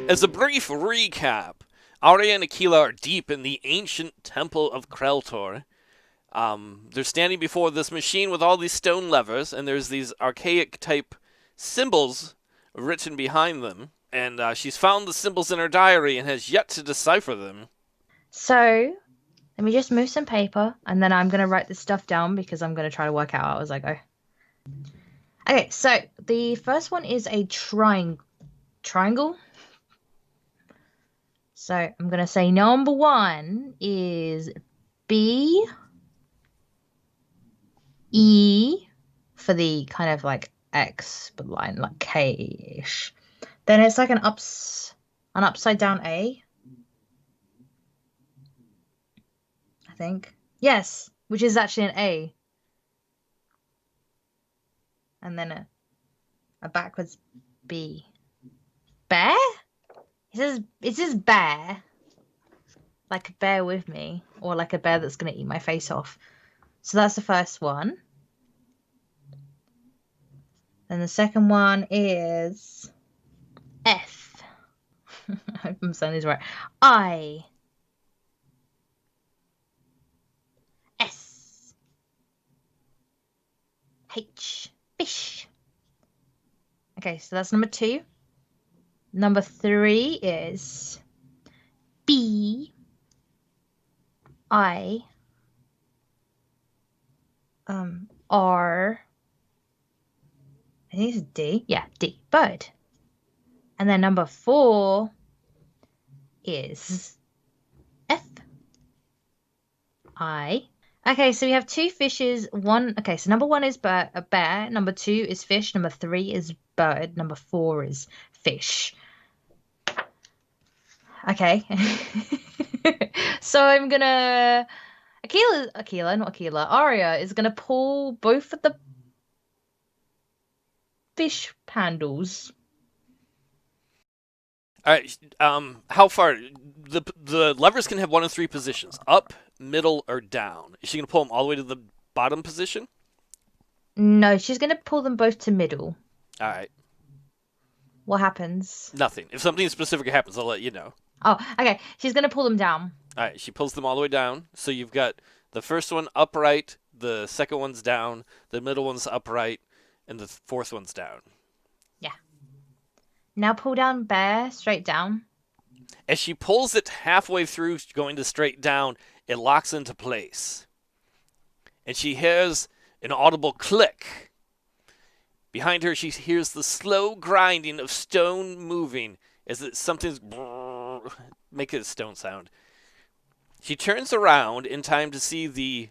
As a brief recap, Aria and Akela are deep in the ancient temple of Kreltor. They're standing before this machine with all these stone levers, and there's these archaic type symbols written behind them. And she's found the symbols in her diary and has yet to decipher them. So let me just move some paper, and then I'm going to write this stuff down because I'm going to try to work out as I go. Okay, so the first one is a triangle. So I'm going to say number 1 is B, E for the kind of like X, but line like K-ish. Then it's like an upside down A. I think. Yes, which is actually an A. And then a backwards B. Bear? It says bear. Like bear with me. Or like a bear that's going to eat my face off. So that's the first one. Then the second one is F. I hope I'm saying this right. I. S. H. Fish. Okay, so that's number 2. Number 3 is B. I. R. I think it's D. Yeah, D. Bird. And then number 4 is F. I. Okay, so we have 2 fishes. Okay, so number 1 is a bear. Number 2 is fish. Number 3 is bird. Number 4 is fish. Okay. So I'm gonna... Aria is gonna pull both of the fish handles. All right. How far? The levers can have 1 of 3 positions: up, middle, or down. Is she gonna pull them all the way to the bottom position? No, she's gonna pull them both to middle. All right. What happens? Nothing. If something specific happens, I'll let you know. Oh, okay. She's gonna pull them down. All right. She pulls them all the way down. So you've got the first one upright, the second one's down, the middle one's upright, and the fourth one's down. Yeah. Now pull down bear straight down. As she pulls it halfway through, going to straight down, it locks into place. And she hears an audible click. Behind her, she hears the slow grinding of stone moving as something's making a stone sound. She turns around in time to see the...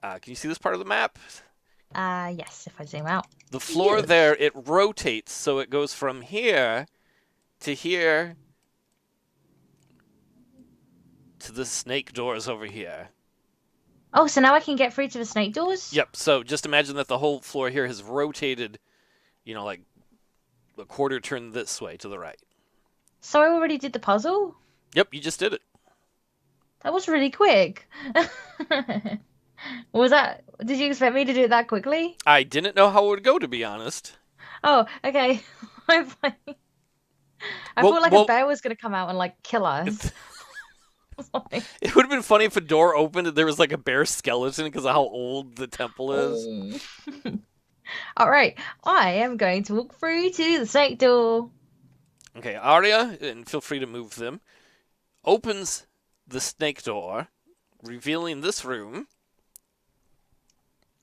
can you see this part of the map? Yes, if I zoom out. The floor there, it rotates, so it goes from here to here to the snake doors over here. Oh, so now I can get through to the snake doors? Yep, so just imagine that the whole floor here has rotated, like a quarter turn this way to the right. So I already did the puzzle? Yep, you just did it. That was really quick. Did you expect me to do it that quickly? I didn't know how it would go, to be honest. Oh, okay. I thought like a bear was going to come out and like kill us. It would have been funny if a door opened and there was like a bear skeleton because of how old the temple is. All right, I am going to walk through to the snake door. Okay, Aria, and feel free to move them, opens the snake door, revealing this room.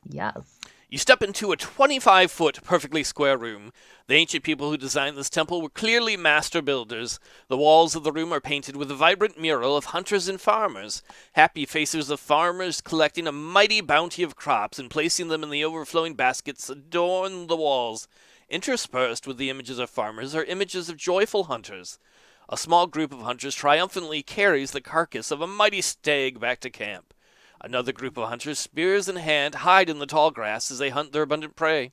Yes. You step into a 25-foot, perfectly square room. The ancient people who designed this temple were clearly master builders. The walls of the room are painted with a vibrant mural of hunters and farmers. Happy faces of farmers collecting a mighty bounty of crops and placing them in the overflowing baskets adorn the walls. Interspersed with the images of farmers are images of joyful hunters. A small group of hunters triumphantly carries the carcass of a mighty stag back to camp. Another group of hunters, spears in hand, hide in the tall grass as they hunt their abundant prey.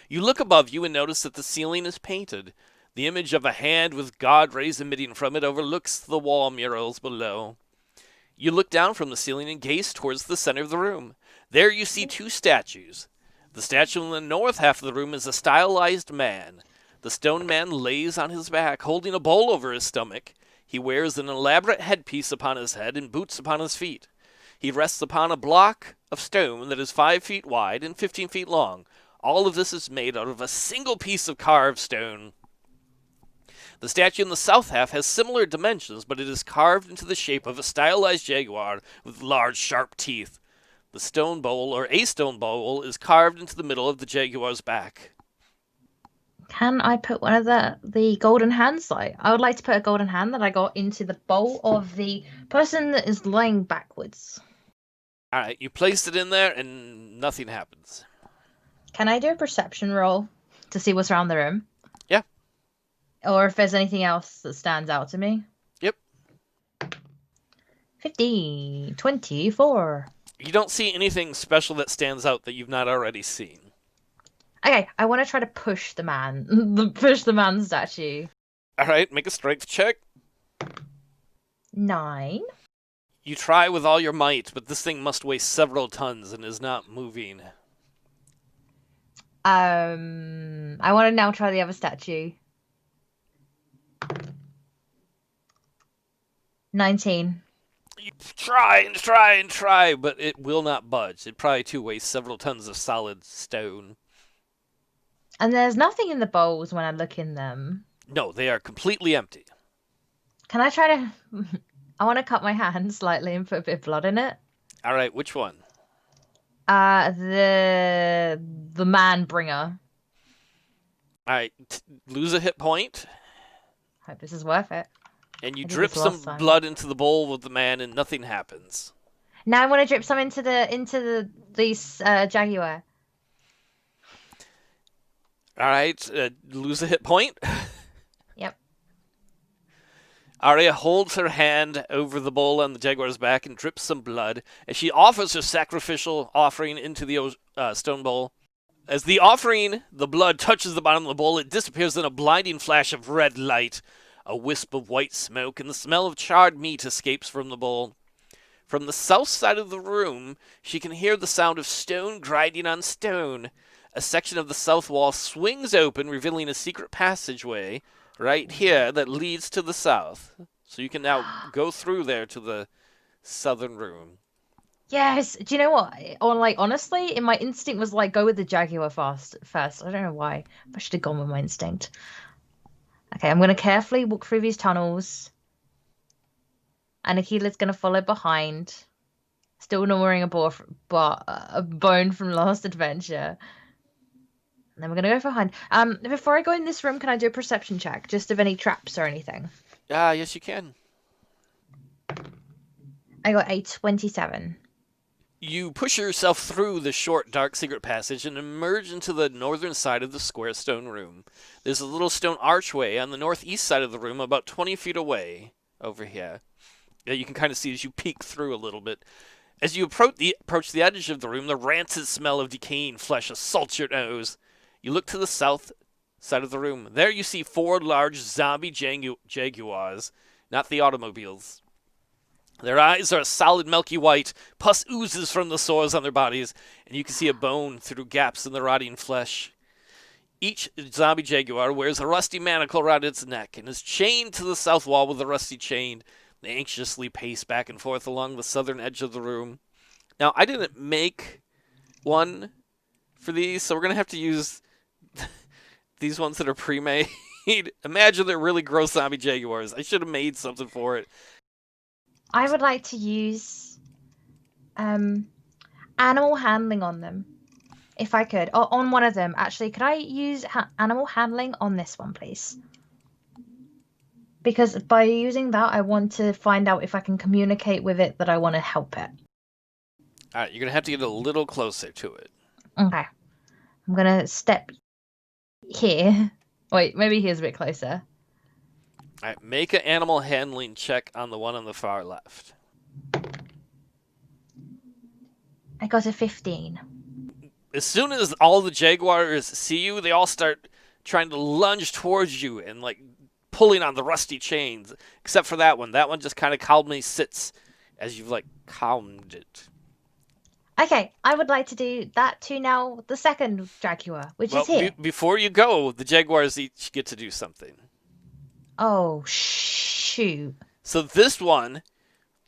You look above you and notice that the ceiling is painted. The image of a hand with god rays emitting from it overlooks the wall murals below. You look down from the ceiling and gaze towards the center of the room. There you see 2 statues. The statue in the north half of the room is a stylized man. The stone man lays on his back, holding a bowl over his stomach. He wears an elaborate headpiece upon his head and boots upon his feet. He rests upon a block of stone that is 5 feet wide and 15 feet long. All of this is made out of a single piece of carved stone. The statue in the south half has similar dimensions, but it is carved into the shape of a stylized jaguar with large, sharp teeth. The stone bowl, or a stone bowl, is carved into the middle of the jaguar's back. Can I put one of the golden hands, though? I would like to put a golden hand that I got into the bowl of the person that is lying backwards. Alright, you placed it in there, and nothing happens. Can I do a perception roll to see what's around the room? Yeah. Or if there's anything else that stands out to me? Yep. 15, 24. You don't see anything special that stands out that you've not already seen. Okay, I want to try to push the man. Push the man statue. Alright, make a strength check. 9. You try with all your might, but this thing must weigh several tons and is not moving. I want to now try the other statue. 19. You try and try and try, but it will not budge. It probably too weighs several tons of solid stone. And there's nothing in the bowls when I look in them. No, they are completely empty. Can I try to... I want to cut my hand slightly and put a bit of blood in it. Alright, which one? The man bringer. Alright, lose a hit point. Hope this is worth it. And you drip some blood into the bowl with the man and nothing happens. Now I want to drip some into the jaguar. Alright, lose a hit point. Yep. Aria holds her hand over the bowl on the jaguar's back and drips some blood as she offers her sacrificial offering into the stone bowl. As the offering, the blood touches the bottom of the bowl, it disappears in a blinding flash of red light. A wisp of white smoke and the smell of charred meat escapes from the bowl. From the south side of the room, she can hear the sound of stone grinding on stone. A section of the south wall swings open, revealing a secret passageway right here that leads to the south. So you can now go through there to the southern room. Yes. Do you know what? Honestly, my instinct was go with the jaguar first. I don't know why. I should have gone with my instinct. Okay, I'm going to carefully walk through these tunnels. And Akela's going to follow behind. Still not wearing a bone from last adventure. And then we're going to go behind. Before I go in this room, can I do a perception check? Just of any traps or anything? Yes, you can. I got a 27. You push yourself through the short, dark, secret passage and emerge into the northern side of the square stone room. There's a little stone archway on the northeast side of the room, about 20 feet away, over here. That you can kind of see as you peek through a little bit. As you approach the edge of the room, the rancid smell of decaying flesh assaults your nose. You look to the south side of the room. There you see 4 large zombie jaguars, not the automobiles. Their eyes are a solid milky white. Pus oozes from the sores on their bodies, and you can see a bone through gaps in the rotting flesh. Each zombie jaguar wears a rusty manacle around its neck and is chained to the south wall with a rusty chain. They anxiously pace back and forth along the southern edge of the room. Now, I didn't make one for these, so we're going to have to use these ones that are pre-made. Imagine they're really gross zombie jaguars. I should have made something for it. I would like to use animal handling on them, if I could. Or on one of them, actually. Could I use animal handling on this one, please? Because by using that, I want to find out if I can communicate with it that I want to help it. Alright, you're going to have to get a little closer to it. Okay. I'm going to step here. Wait, maybe here's a bit closer. Alright, make an animal handling check on the one on the far left. I got a 15. As soon as all the jaguars see you, they all start trying to lunge towards you and, pulling on the rusty chains. Except for that one. That one just kind of calmly sits as you've, calmed it. Okay, I would like to do that to now the second Jaguar, which Well, is here. before you go, the Jaguars each get to do something. Oh, shoot. So this one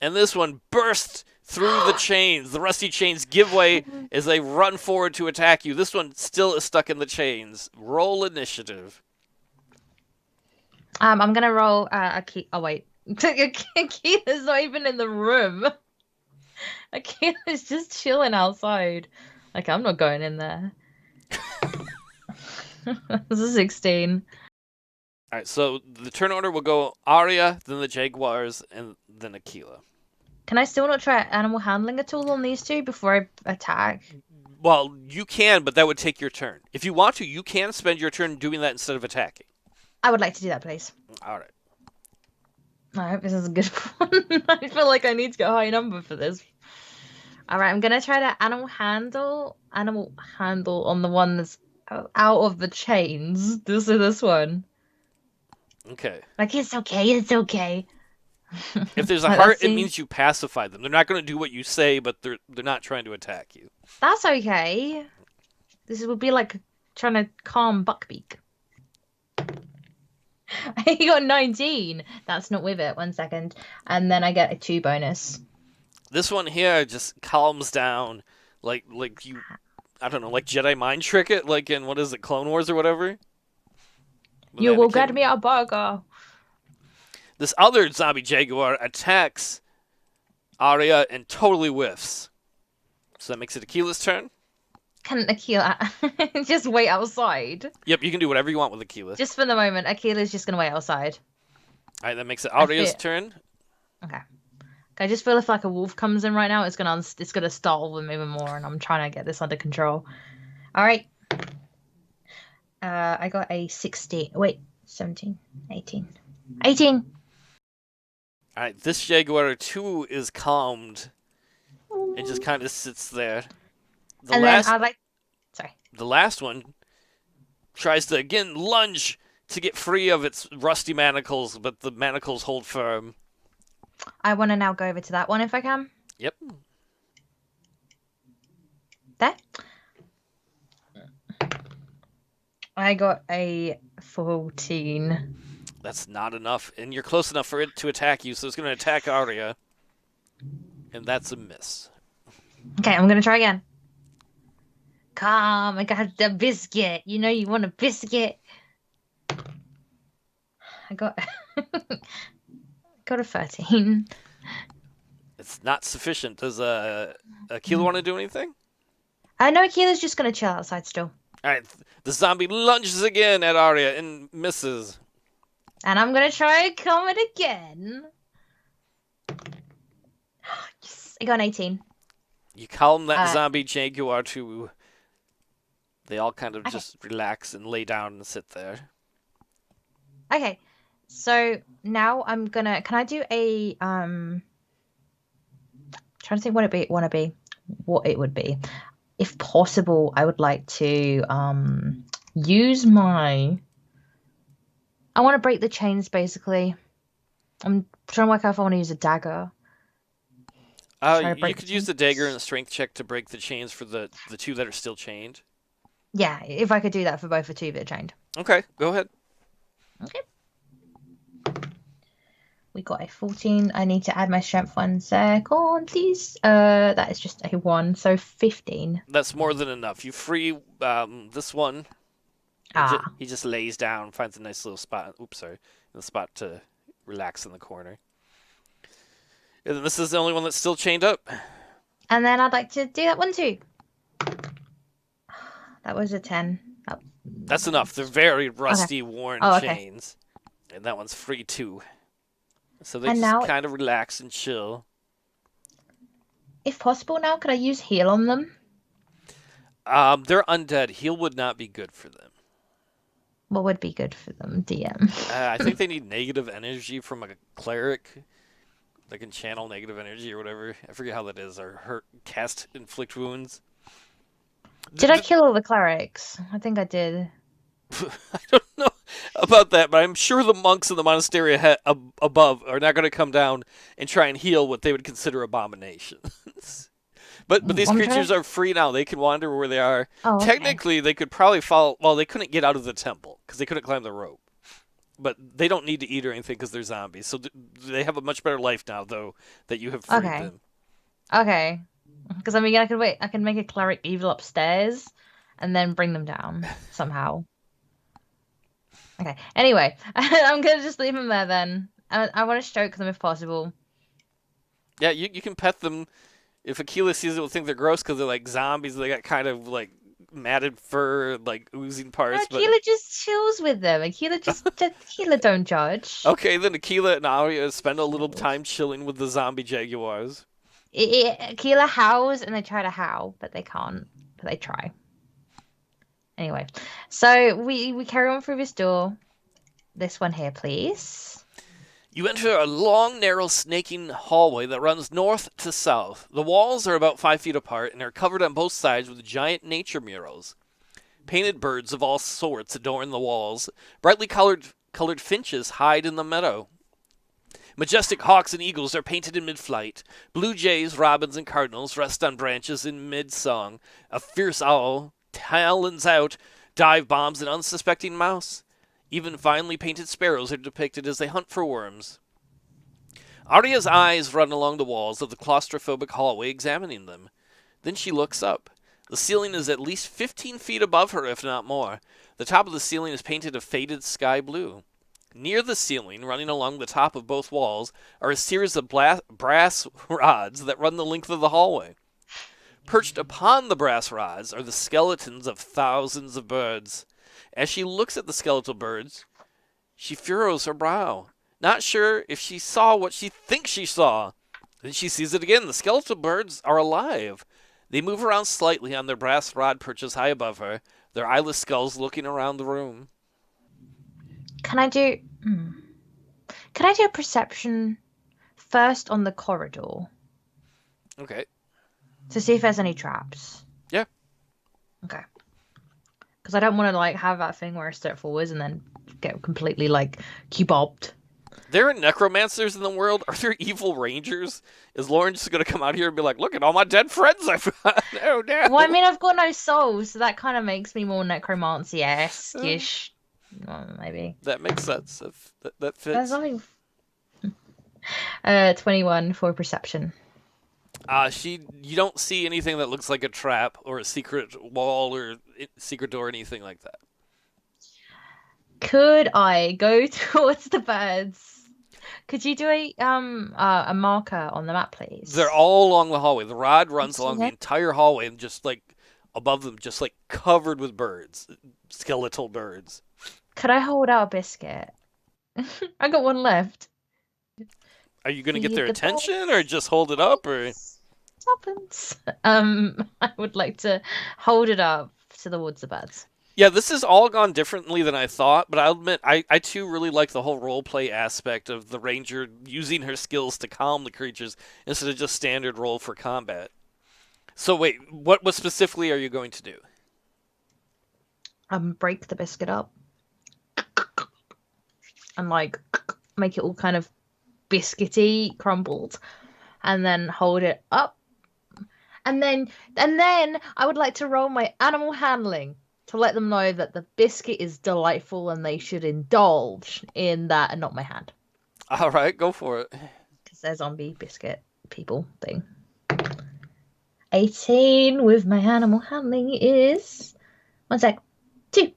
and this one burst through the chains. The rusty chains give way as they run forward to attack you. This one still is stuck in the chains. Roll initiative. I'm gonna roll a key. Oh wait, Akela's not even in the room. Akela's just chilling outside. Like I'm not going in there. This is 16. All right, so the turn order will go Aria, then the Jaguars, and then Akela. Can I still not try animal handling at all on these two before I attack? Well, you can, but that would take your turn. If you want to, you can spend your turn doing that instead of attacking. I would like to do that, please. All right. I hope this is a good one. I feel like I need to get a high number for this. All right, I'm gonna try to animal handle on the one that's out of the chains. This one. Okay. Like it's okay, it's okay. If there's a heart, it means you pacify them. They're not going to do what you say, but they're not trying to attack you. That's okay. This would be like trying to calm Buckbeak. I got 19. That's not with it. 1 second. And then I get a 2 bonus. This one here just calms down, like you, I don't know, like Jedi mind trick it, like in, what is it, Clone Wars or whatever? With You will Anakin. get me a burger. This other zombie jaguar attacks Aria and totally whiffs. So that makes it Akela's turn. Can Akela just wait outside? Yep, you can do whatever you want with Akela. Just for the moment, Akela's just gonna wait outside. All right, that makes it Aria's turn. Okay. I just feel if like a wolf comes in right now, it's gonna startle them even more, and I'm trying to get this under control. All right. I got a 16. Wait, 17, 18, 18. All right, this jaguar too is calmed and just kind of sits there. Then I like. Sorry. The last one tries to again lunge to get free of its rusty manacles, but the manacles hold firm. I want to now go over to that one if I can. Yep. There. I got a 14. That's not enough, and you're close enough for it to attack you, so it's going to attack Aria. And that's a miss. Okay, I'm going to try again. Come, I got the biscuit. You know you want a biscuit. I got got a 13. It's not sufficient. Does Akela want to do anything? I know Akela's just going to chill outside still. All right, the zombie lunges again at Aria and misses. And I'm going to try and calm it again. Yes, I got an 18. You calm that zombie jaguar too. They all kind of just relax and lay down and sit there. Okay, so now I'm gonna. Can I do a trying to think what it would be. If possible, I would like to use my. I want to break the chains. Basically, I'm trying to work out if I want to use a dagger. You could use the dagger and the strength check to break the chains for the two that are still chained. Yeah, if I could do that for both the two that are chained. Okay, go ahead. Okay. We got a 14. I need to add my strength 1 second, please. That is just a 1, so 15. That's more than enough. You free this one. He just lays down, finds a nice little spot. Oops, sorry. The spot to relax in the corner. And then this is the only one that's still chained up. And then I'd like to do that one too. That was a 10. Oh. That's enough. They're very rusty, worn chains. And that one's free too. So they just kind of relax and chill. If possible now, could I use heal on them? They're undead. Heal would not be good for them. What would be good for them, DM? I think they need negative energy from a cleric. They can channel negative energy or whatever. I forget how that is. Or inflict wounds. Did I kill all the clerics? I think I did. I don't know about that, but I'm sure the monks in the monastery above are not going to come down and try and heal what they would consider abominations. But these I'm trying creatures to. are free now. They can wander where they are. Oh, okay. Technically, they could probably follow. Well, they couldn't get out of the temple because they couldn't climb the rope. But they don't need to eat or anything because they're zombies. So they have a much better life now, though, that you have freed Okay. them. Okay. Because I mean, I could wait. I can make a cleric evil upstairs, and then bring them down somehow. Okay. Anyway, I'm gonna just leave them there then. I want to stroke them if possible. Yeah, you can pet them. If Akela sees it, will think they're gross because they're like zombies. They got kind of like matted fur, like oozing No, parts. But Akela just chills with them. Akela don't judge. okay, then Akela and Aria spend a little time chilling with the zombie jaguars. Akela howls and they try to howl, but they can't. But they try. Anyway, so we carry on through this door. This one here, please. You enter a long, narrow, snaking hallway that runs north to south. The walls are about 5 feet apart and are covered on both sides with giant nature murals. Painted birds of all sorts adorn the walls. Brightly colored finches hide in the meadow. Majestic hawks and eagles are painted in mid-flight. Blue jays, robins, and cardinals rest on branches in mid-song. A fierce owl, talons out, dive bombs an unsuspecting mouse. Even finely painted sparrows are depicted as they hunt for worms. Aria's eyes run along the walls of the claustrophobic hallway, examining them. Then she looks up. The ceiling is at least 15 feet above her, if not more. The top of the ceiling is painted a faded sky blue. Near the ceiling, running along the top of both walls, are a series of brass rods that run the length of the hallway. Perched upon the brass rods are the skeletons of thousands of birds. As she looks at the skeletal birds, she furrows her brow, not sure if she saw what she thinks she saw. Then she sees it again. The skeletal birds are alive. They move around slightly on their brass rod perches high above her, their eyeless skulls looking around the room. Can I do? Can I do a perception first on the corridor Okay. to see if there's any traps? Yeah. Okay. Because I don't want to like have that thing where I step forwards and then get completely like kebobbed. There are necromancers in the world. Are there evil rangers? Is Lauren just going to come out here and be like, look at all my dead friends I've got? Oh, no. Well, I mean, I've got no soul, so that kind of makes me more necromancy-esque-ish. Well, maybe. That makes sense. That There's fits. something. 21 for perception. You don't see anything that looks like a trap or a secret wall or secret door or anything like that. Could I go towards the birds? Could you do a marker on the map, please? They're all along the hallway. The rod runs along the Okay. entire hallway and just like above them, just like covered with birds, skeletal birds. Could I hold out a biscuit? I got one left. Are you going to get Feed their the attention or just hold it up or? Tuppence. I would like to hold it up towards the birds. Yeah, this has all gone differently than I thought, but I'll admit I too really like the whole roleplay aspect of the ranger using her skills to calm the creatures instead of just standard roll for combat. So wait, what specifically are you going to do? Break the biscuit up and like make it all kind of biscuity, crumbled, and then hold it up. And then I would like to roll my animal handling to let them know that the biscuit is delightful and they should indulge in that and not my hand. All right, go for it. Because they're zombie biscuit people thing. 18 with my animal handling is... One sec. 2.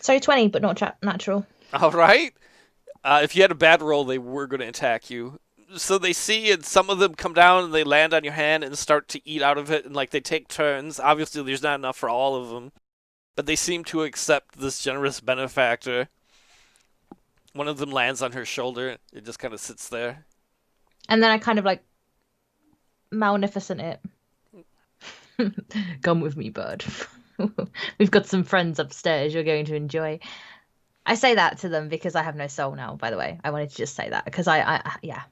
Sorry, 20, but not natural. All right. If you had a bad roll, they were going to attack you. So they see, and some of them come down and they land on your hand and start to eat out of it, and like they take turns. Obviously, there's not enough for all of them, but they seem to accept this generous benefactor. One of them lands on her shoulder. It just kind of sits there. And then I kind of like magnificent it. Come with me, bud. We've got some friends upstairs you're going to enjoy. I say that to them because I have no soul now, by the way. I wanted to just say that because yeah.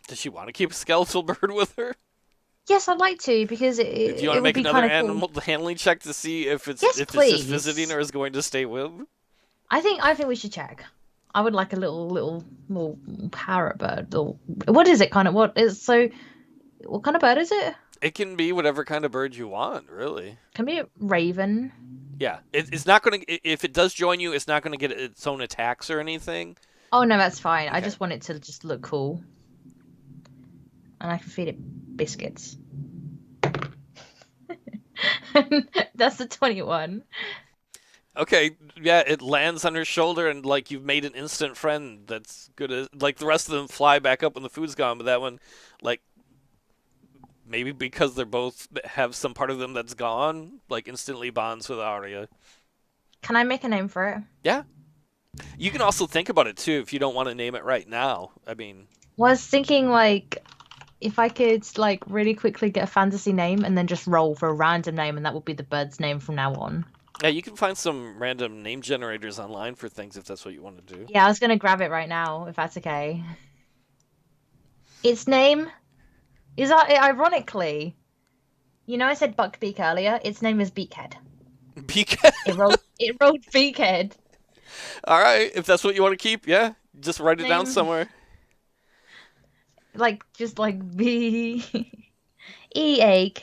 Does she want to keep a skeletal bird with her? Yes, I'd like to because Do you want to would make be another kind of animal handling check to see if it's Yes, if it's please. just visiting or is going to stay with? I think we should check. I would like a little parrot bird. Or, what is it kind of? What is so? What kind of bird is it? It can be whatever kind of bird you want, really. Can be a raven. Yeah, it's not going to. If it does join you, it's not going to get its own attacks or anything. Oh no, that's fine. I Okay. just want it to just look cool. And I can feed it biscuits. That's the 21. Okay, yeah, it lands on her shoulder, and like you've made an instant friend. That's good. Like the rest of them fly back up when the food's gone, but that one, like maybe because they're both have some part of them that's gone, like instantly bonds with Aria. Can I make a name for it? Yeah, you can also think about it too if you don't want to name it right now. I mean, Was thinking like if I could like really quickly get a fantasy name and then just roll for a random name and that would be the bird's name from now on. yeah, you can find some random name generators online for things if that's what you want to do. Yeah, I was gonna grab it right now if that's okay. Its name is ironically, I said Buckbeak earlier. Its name is Beakhead. Beacon. It rolled Beakhead. All right, if that's what you want to keep, yeah, just write it down Name somewhere. just like Eak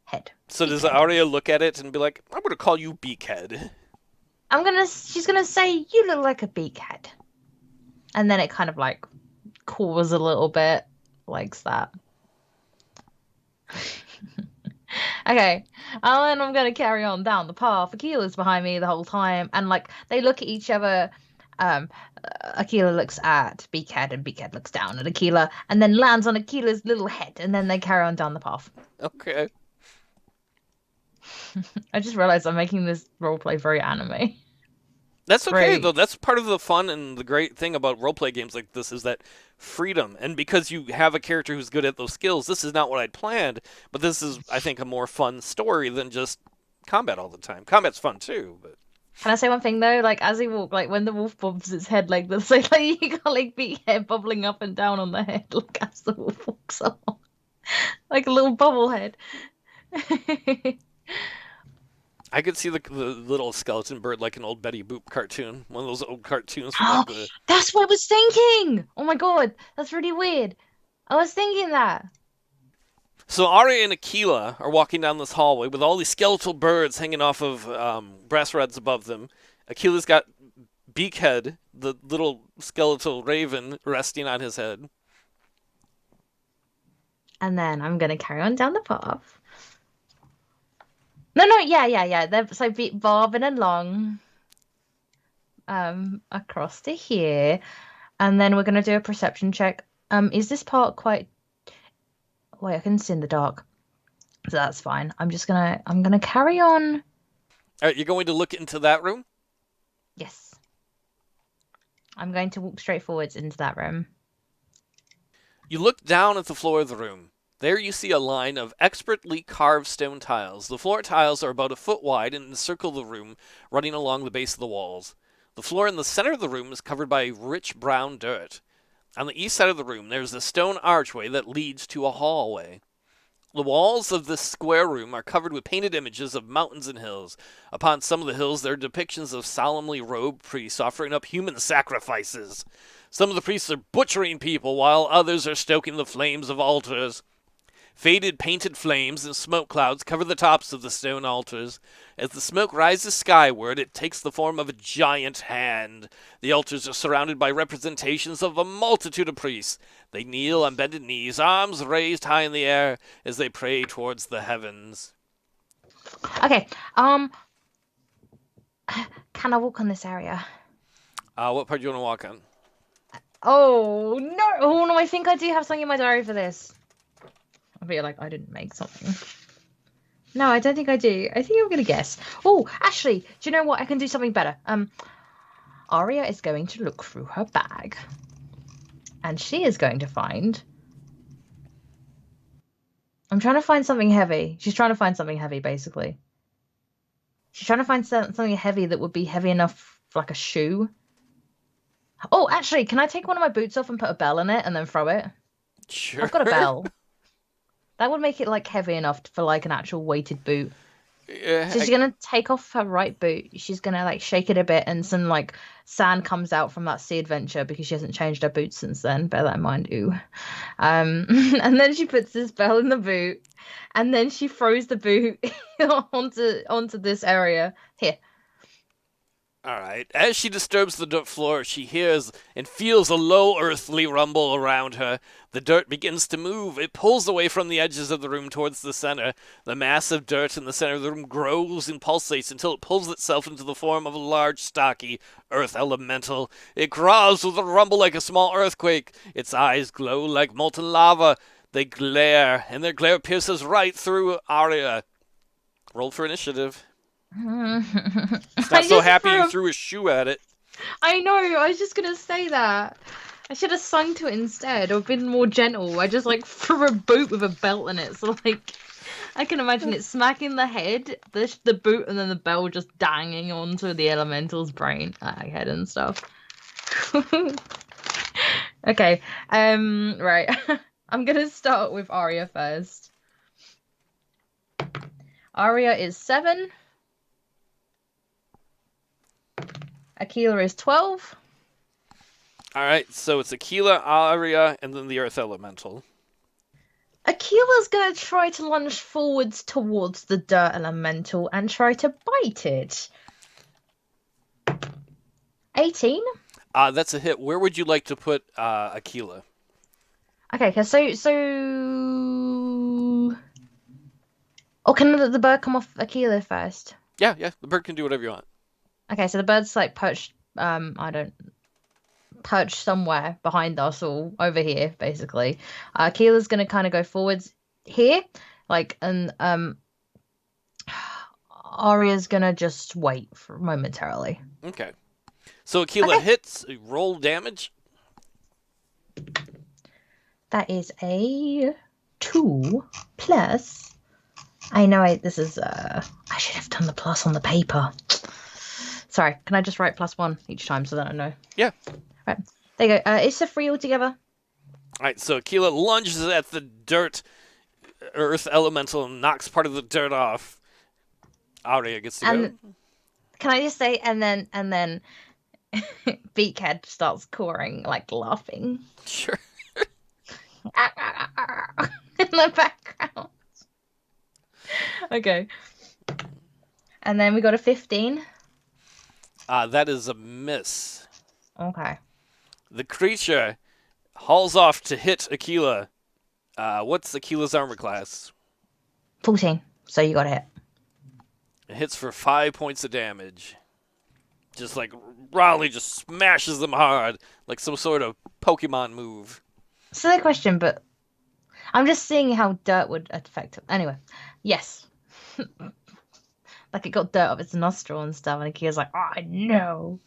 head. So does Beakhead. Arya look at it and be like, "I'm going to call you Beakhead"? She's gonna say, "You look like a beakhead," and then it kind of like caws a little bit, likes that. Okay, and then I'm gonna carry on down the path. Akila's behind me the whole time, and like they look at each other. Um, Akela looks at Beakhead, and Beakhead looks down at Akela, and then lands on Akila's little head, and then they carry on down the path. Okay. I just realized I'm making this roleplay very anime. That's okay Very. though. That's part of the fun and the great thing about roleplay games like this is that freedom. And because you have a character who's good at those skills, this is not what I'd planned, but this is I think a more fun story than just combat all the time. Combat's fun too, but Can I say one thing though? Like as he walk, like when the wolf bobs its head like this, so like you got like Beakhead bubbling up and down on the head, like as the wolf walks along, like a little bubble head. I could see the little skeleton bird like an old Betty Boop cartoon, one of those old cartoons from Oh, like the. that's what I was thinking. Oh my God, that's really weird. I was thinking that. So Arya and Akela are walking down this hallway with all these skeletal birds hanging off of brass rods above them. Akela's got Beakhead, the little skeletal raven, resting on his head. And then I'm gonna carry on down the path. No, no, yeah. They're so bobbing along, across to here, and then we're gonna do a perception check. Is this part quite? Wait, I can see in the dark, so that's fine. I'm gonna carry on. All right, you're going to look into that room? Yes, I'm going to walk straight forwards into that room. You look down at the floor of the room. There you see a line of expertly carved stone tiles. The floor tiles are about a foot wide and encircle the room, running along the base of the walls. The floor in the center of the room is covered by rich brown dirt. On the east side of the room, there is a stone archway that leads to a hallway. The walls of this square room are covered with painted images of mountains and hills. Upon some of the hills, there are depictions of solemnly robed priests offering up human sacrifices. Some of the priests are butchering people, while others are stoking the flames of altars. Faded painted flames and smoke clouds cover the tops of the stone altars. As the smoke rises skyward, it takes the form of a giant hand. The altars are surrounded by representations of a multitude of priests. They kneel on bended knees, arms raised high in the air as they pray towards the heavens. Okay. Can I walk on this area? What part do you want to walk on? Oh no! Oh no! I think I do have something in my diary for this. I feel like I didn't make something. No, I don't think I do. I think I'm gonna guess. Oh, actually, do you know what? I can do something better. Aria is going to look through her bag, and she is going to find. I'm trying to find something heavy. She's trying to find something heavy, basically. She's trying to find something heavy that would be heavy enough for like a shoe. Oh, actually, can I take one of my boots off and put a bell in it and then throw it? Sure. I've got a bell. That would make it like heavy enough for like an actual weighted boot. So she's gonna take off her right boot. She's gonna like shake it a bit, and some like sand comes out from that sea adventure because she hasn't changed her boots since then. Bear that in mind, ooh. And then she puts this bell in the boot, and then she throws the boot onto this area here. All right. As she disturbs the dirt floor, she hears and feels a low earthly rumble around her. The dirt begins to move. It pulls away from the edges of the room towards the center. The mass of dirt in the center of the room grows and pulsates until it pulls itself into the form of a large, stocky earth elemental. It growls with a rumble like a small earthquake. Its eyes glow like molten lava. They glare, and their glare pierces right through Aria. Roll for initiative. It's not so happy you threw a shoe at it. I know, I was just gonna say that. I should have sung to it instead or been more gentle. I just like threw a boot with a belt in it. So like I can imagine it smacking the head, the boot, and then the bell just danging onto the elemental's brain, head and stuff. Okay. Right. I'm gonna start with Aria first. Aria is 7. Akela is 12. All right, so it's Akela, Aria, and then the Earth Elemental. Akela's gonna try to lunge forwards towards the Dirt Elemental and try to bite it. 18. That's a hit. Where would you like to put Akela? Okay, so. Oh, can the bird come off Akela first? Yeah, the bird can do whatever you want. Okay, so the bird's like perched, perched somewhere behind us or over here, basically. Keela's gonna kind of go forwards here, like, and Aria's gonna just wait for momentarily. Okay. So Akela hits. Roll damage. That is a 2 plus. I know this is. I should have done the plus on the paper. Sorry, can I just write +1 each time so that I know? Yeah. Right. There you go. It's a 3 altogether. All right, so Akela lunges at the dirt earth elemental and knocks part of the dirt off. Aria gets to go. Can I just say, and then Beakhead starts cawing, like laughing. Sure. In the background. Okay. And then we got a 15. That is a miss. Okay. The creature hauls off to hit Akela. What's Akela's armor class? 14. So you got a hit. It hits for 5 points of damage. Just like Raleigh just smashes them hard, like some sort of Pokemon move. Silly question, but I'm just seeing how dirt would affect it. Anyway, yes. Like it got dirt up its nostril and stuff, and Akela's like, oh no,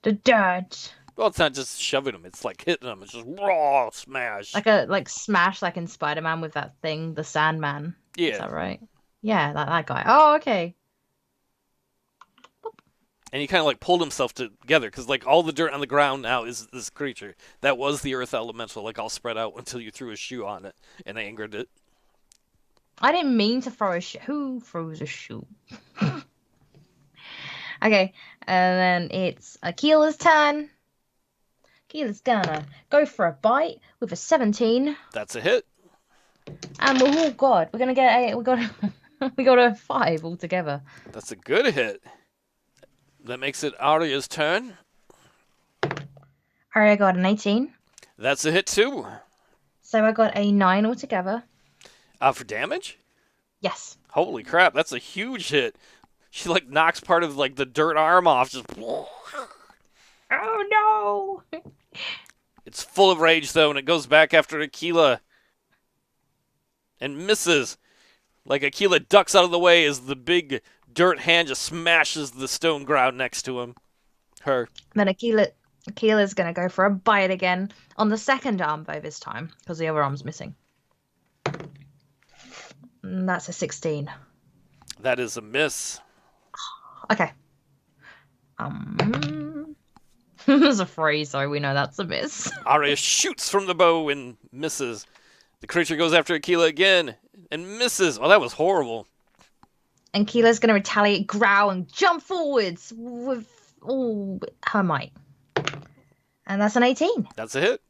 the dirt. Well, it's not just shoving them; it's like hitting them. It's just raw smash. Like smash, like in Spider-Man with that thing, the Sandman. Yeah. Is that right? Yeah, that guy. Oh, okay. And he kind of like pulled himself together because like all the dirt on the ground now is this creature. That was the earth elemental, like all spread out until you threw a shoe on it and angered it. I didn't mean to throw a shoe. Who throws a shoe? Okay, and then it's Akela's turn. Akela's gonna go for a bite with a 17. That's a hit. And oh god, we're gonna get we got a 5 altogether. That's a good hit. That makes it Aria's turn. Aria got an 18. That's a hit too. So I got a 9 altogether. For damage? Yes. Holy crap, that's a huge hit. She like knocks part of like the dirt arm off. Just. Oh no! It's full of rage though, and it goes back after Akela. And misses. Like Akela ducks out of the way as the big dirt hand just smashes the stone ground next to him. Her. Then Akela's gonna go for a bite again on the second arm though this time, because the other arm's missing. And that's a 16. That is a miss. Okay. There's a phrase, so we know that's a miss. Aria shoots from the bow and misses. The creature goes after Akela again and misses. Oh, that was horrible. And Keela's going to retaliate, growl, and jump forwards with all her might. And that's an 18. That's a hit.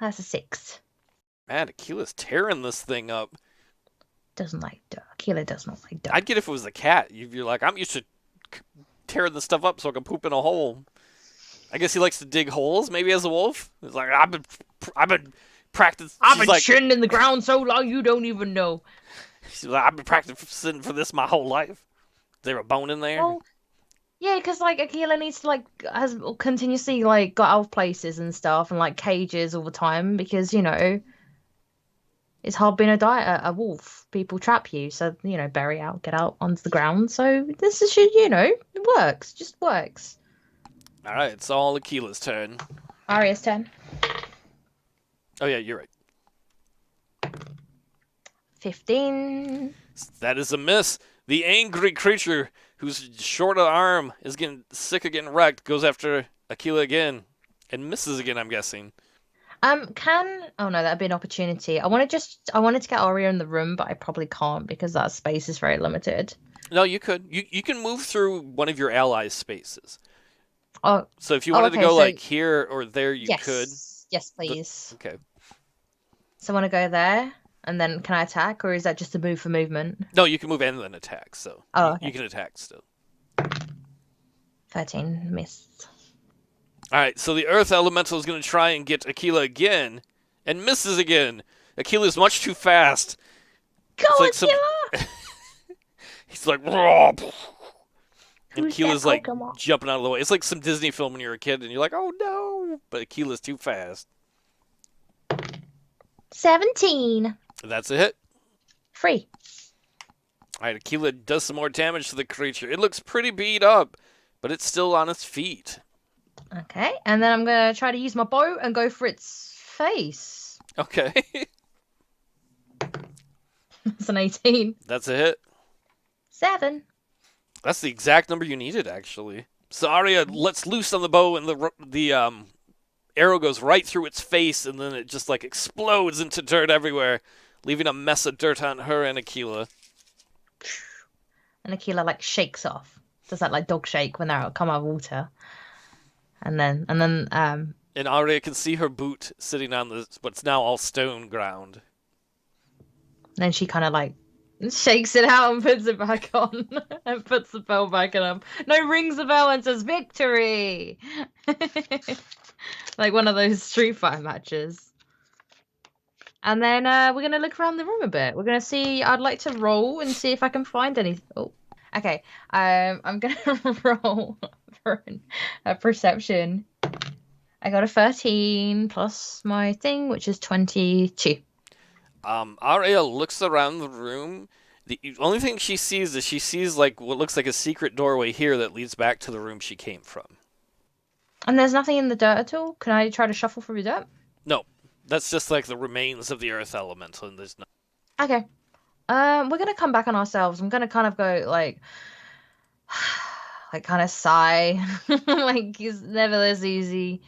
That's a 6. Man, Akela's tearing this thing up. Doesn't like dirt. Akela does not like dirt. I'd get if it was a cat. You're like, I'm used to tearing this stuff up so I can poop in a hole. I guess he likes to dig holes, maybe as a wolf. He's like, I've been practicing. I've been shitting in the ground so long you don't even know. She's like, I've been practicing for this my whole life. Is there a bone in there? Well, yeah, because like Akela needs to has continuously got out of places and stuff and cages all the time because it's hard being a wolf. People trap you, so bury out, get out onto the ground. So this is it works, just works. All right, it's all Akela's turn. Aria's turn. Oh yeah, you're right. 15. That is a miss. The angry creature whose short arm is getting sick of getting wrecked goes after Akela again and misses again, I'm guessing. Oh no, that'd be an opportunity. I wanted to get Aria in the room, but I probably can't because that space is very limited. No, you could. You can move through one of your allies' spaces. Oh. So if you wanted to go here or there, you could. Yes, please. Okay. So I want to go there, and then can I attack, or is that just a move for movement? No, you can move and then attack. So okay. You can attack still. 13 missed. All right, so the Earth Elemental is going to try and get Akela again, and misses again. Akela is much too fast. Go, Akela! He's like, and Akela's jumping out of the way. It's like some Disney film when you're a kid, and you're like, oh no! But Akela's too fast. 17. That's a hit. 3. All right, Akela does some more damage to the creature. It looks pretty beat up, but it's still on its feet. Okay, and then I'm going to try to use my bow and go for its face. Okay. That's an 18. That's a hit. 7. That's the exact number you needed, actually. So Aria lets loose on the bow, and the arrow goes right through its face, and then it just explodes into dirt everywhere, leaving a mess of dirt on her and Akela. And Akela shakes off. Does that dog shake when they come out of water? And then and Aria can see her boot sitting on what's now all stone ground. Then she kind of shakes it out and puts it back on and puts the bell back on. No, rings the bell and says victory. Like one of those Street Fighter matches. And then we're going to look around the room a bit. We're going to see, I'd like to roll and see if I can find anything. Oh, okay. I'm going to roll for a perception. I got a 13 plus my thing, which is 22. Aria looks around the room. The only thing she sees is what looks like a secret doorway here that leads back to the room she came from. And there's nothing in the dirt at all? Can I try to shuffle through the dirt? No. That's just the remains of the earth elemental, and there's no... Okay. We're going to come back on ourselves. I'm going to kind of go, kind of sigh. It's never this easy.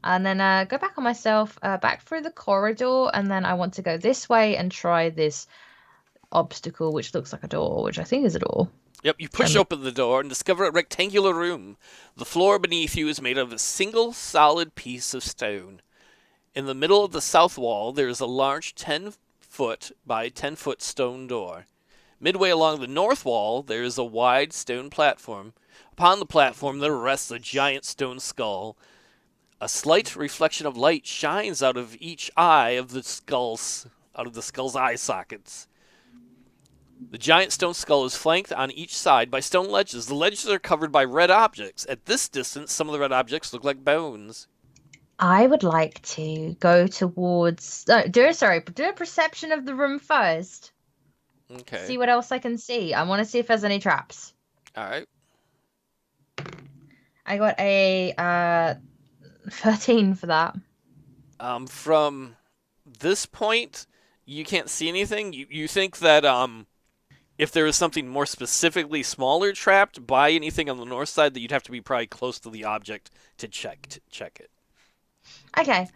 And then go back on myself, back through the corridor, and then I want to go this way and try this obstacle, which looks like a door, which I think is a door. Yep, you push open the door and discover a rectangular room. The floor beneath you is made of a single solid piece of stone. In the middle of the south wall, there is a large 10-foot by 10-foot stone door. Midway along the north wall, there is a wide stone platform. Upon the platform, there rests a giant stone skull. A slight reflection of light shines out of each eye of the skull's eye sockets. The giant stone skull is flanked on each side by stone ledges. The ledges are covered by red objects. At this distance, some of the red objects look like bones. I would like to go towards... do a perception of the room first. Okay. See what else I can see. I want to see if there's any traps. All right. I got a 13 for that. From this point, you can't see anything. You think that if there was something more specifically smaller trapped by anything on the north side, that you'd have to be probably close to the object to check it. Okay.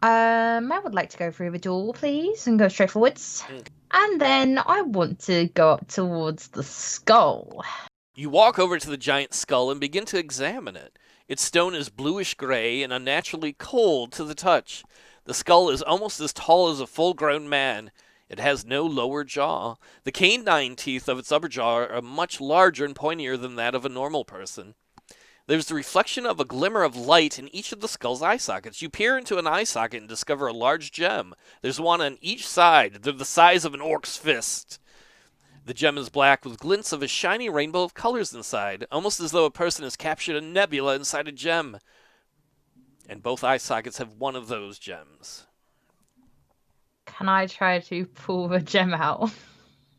I would like to go through the door, please, and go straight forwards. Mm. And then I want to go up towards the skull. You walk over to the giant skull and begin to examine it. Its stone is bluish gray and unnaturally cold to the touch. The skull is almost as tall as a full-grown man. It has no lower jaw. The canine teeth of its upper jaw are much larger and pointier than that of a normal person. There's the reflection of a glimmer of light in each of the skull's eye sockets. You peer into an eye socket and discover a large gem. There's one on each side. They're the size of an orc's fist. The gem is black with glints of a shiny rainbow of colors inside, almost as though a person has captured a nebula inside a gem. And both eye sockets have one of those gems. Can I try to pull the gem out?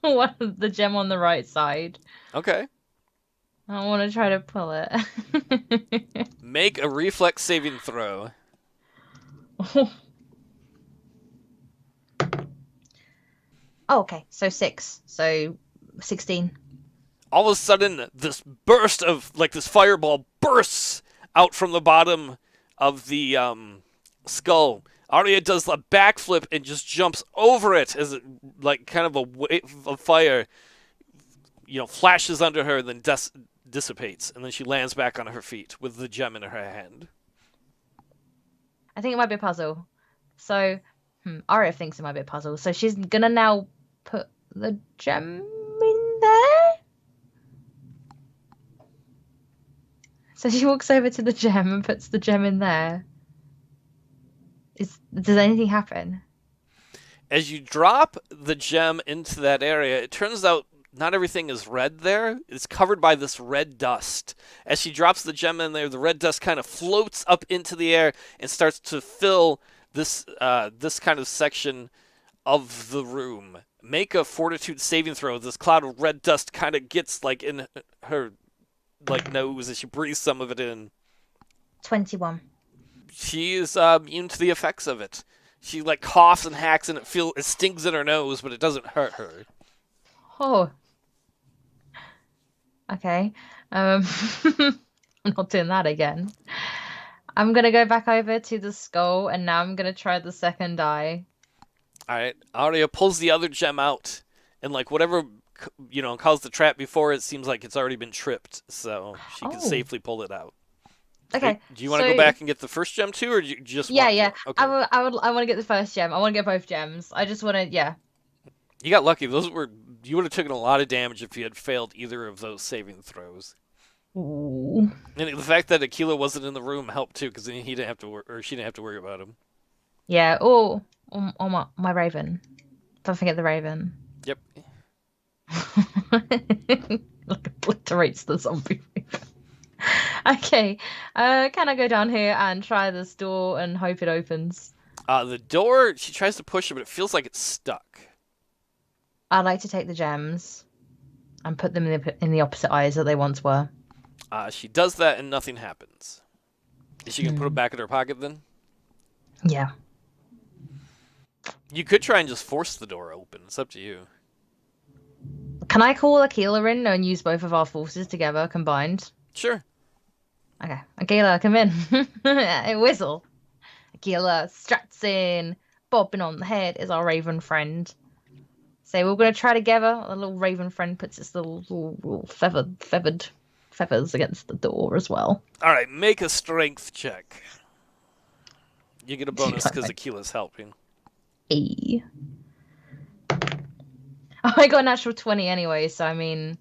The gem on the right side. Okay. I want to try to pull it. Make a reflex saving throw. Oh, okay, so 6. So 16. All of a sudden, this burst of, like this fireball bursts out from the bottom of the skull. Aria does a backflip and just jumps over it as it, like, kind of a wave of fire, flashes under her and then dissipates. And then she lands back on her feet with the gem in her hand. I think it might be a puzzle. So, Aria thinks it might be a puzzle. So she's gonna now put the gem in there. So she walks over to the gem and puts the gem in there. Does anything happen? As you drop the gem into that area, it turns out not everything is red there. It's covered by this red dust. As she drops the gem in there, the red dust kind of floats up into the air and starts to fill this kind of section of the room. Make a fortitude saving throw. This cloud of red dust kind of gets like in her nose as she breathes some of it in. 21. She is immune to the effects of it. She coughs and hacks and it stings in her nose, but it doesn't hurt her. Oh. Okay. I'm not doing that again. I'm gonna go back over to the skull, and now I'm gonna try the second eye. All right. Aria pulls the other gem out, and whatever caused the trap before, it seems like it's already been tripped, so she can safely pull it out. Okay. Do you want to go back and get the first gem too, or do you just Yeah. Okay. I want to get the first gem. I want to get both gems. I just want to, yeah. You got lucky. You would have taken a lot of damage if you had failed either of those saving throws. Ooh. And the fact that Akela wasn't in the room helped too, because he didn't have to she didn't have to worry about him. Yeah. My raven. Don't forget the raven. Yep. Obliterates the zombie raven. Okay. Can I go down here and try this door and hope it opens? The door, she tries to push it, but it feels like it's stuck. I'd like to take the gems and put them in the opposite eyes that they once were. She does that and nothing happens. Is she going to put it back in her pocket then? Yeah. You could try and just force the door open. It's up to you. Can I call Akela in and use both of our forces together combined? Sure. Okay. Akela, come in. Whistle. Akela straps in. Bobbing on the head is our raven friend. So we're going to try together. A little raven friend puts its little feathered feathers against the door as well. All right, make a strength check. You get a bonus because Akela's helping. E. Oh, I got a natural 20 anyway, so I mean...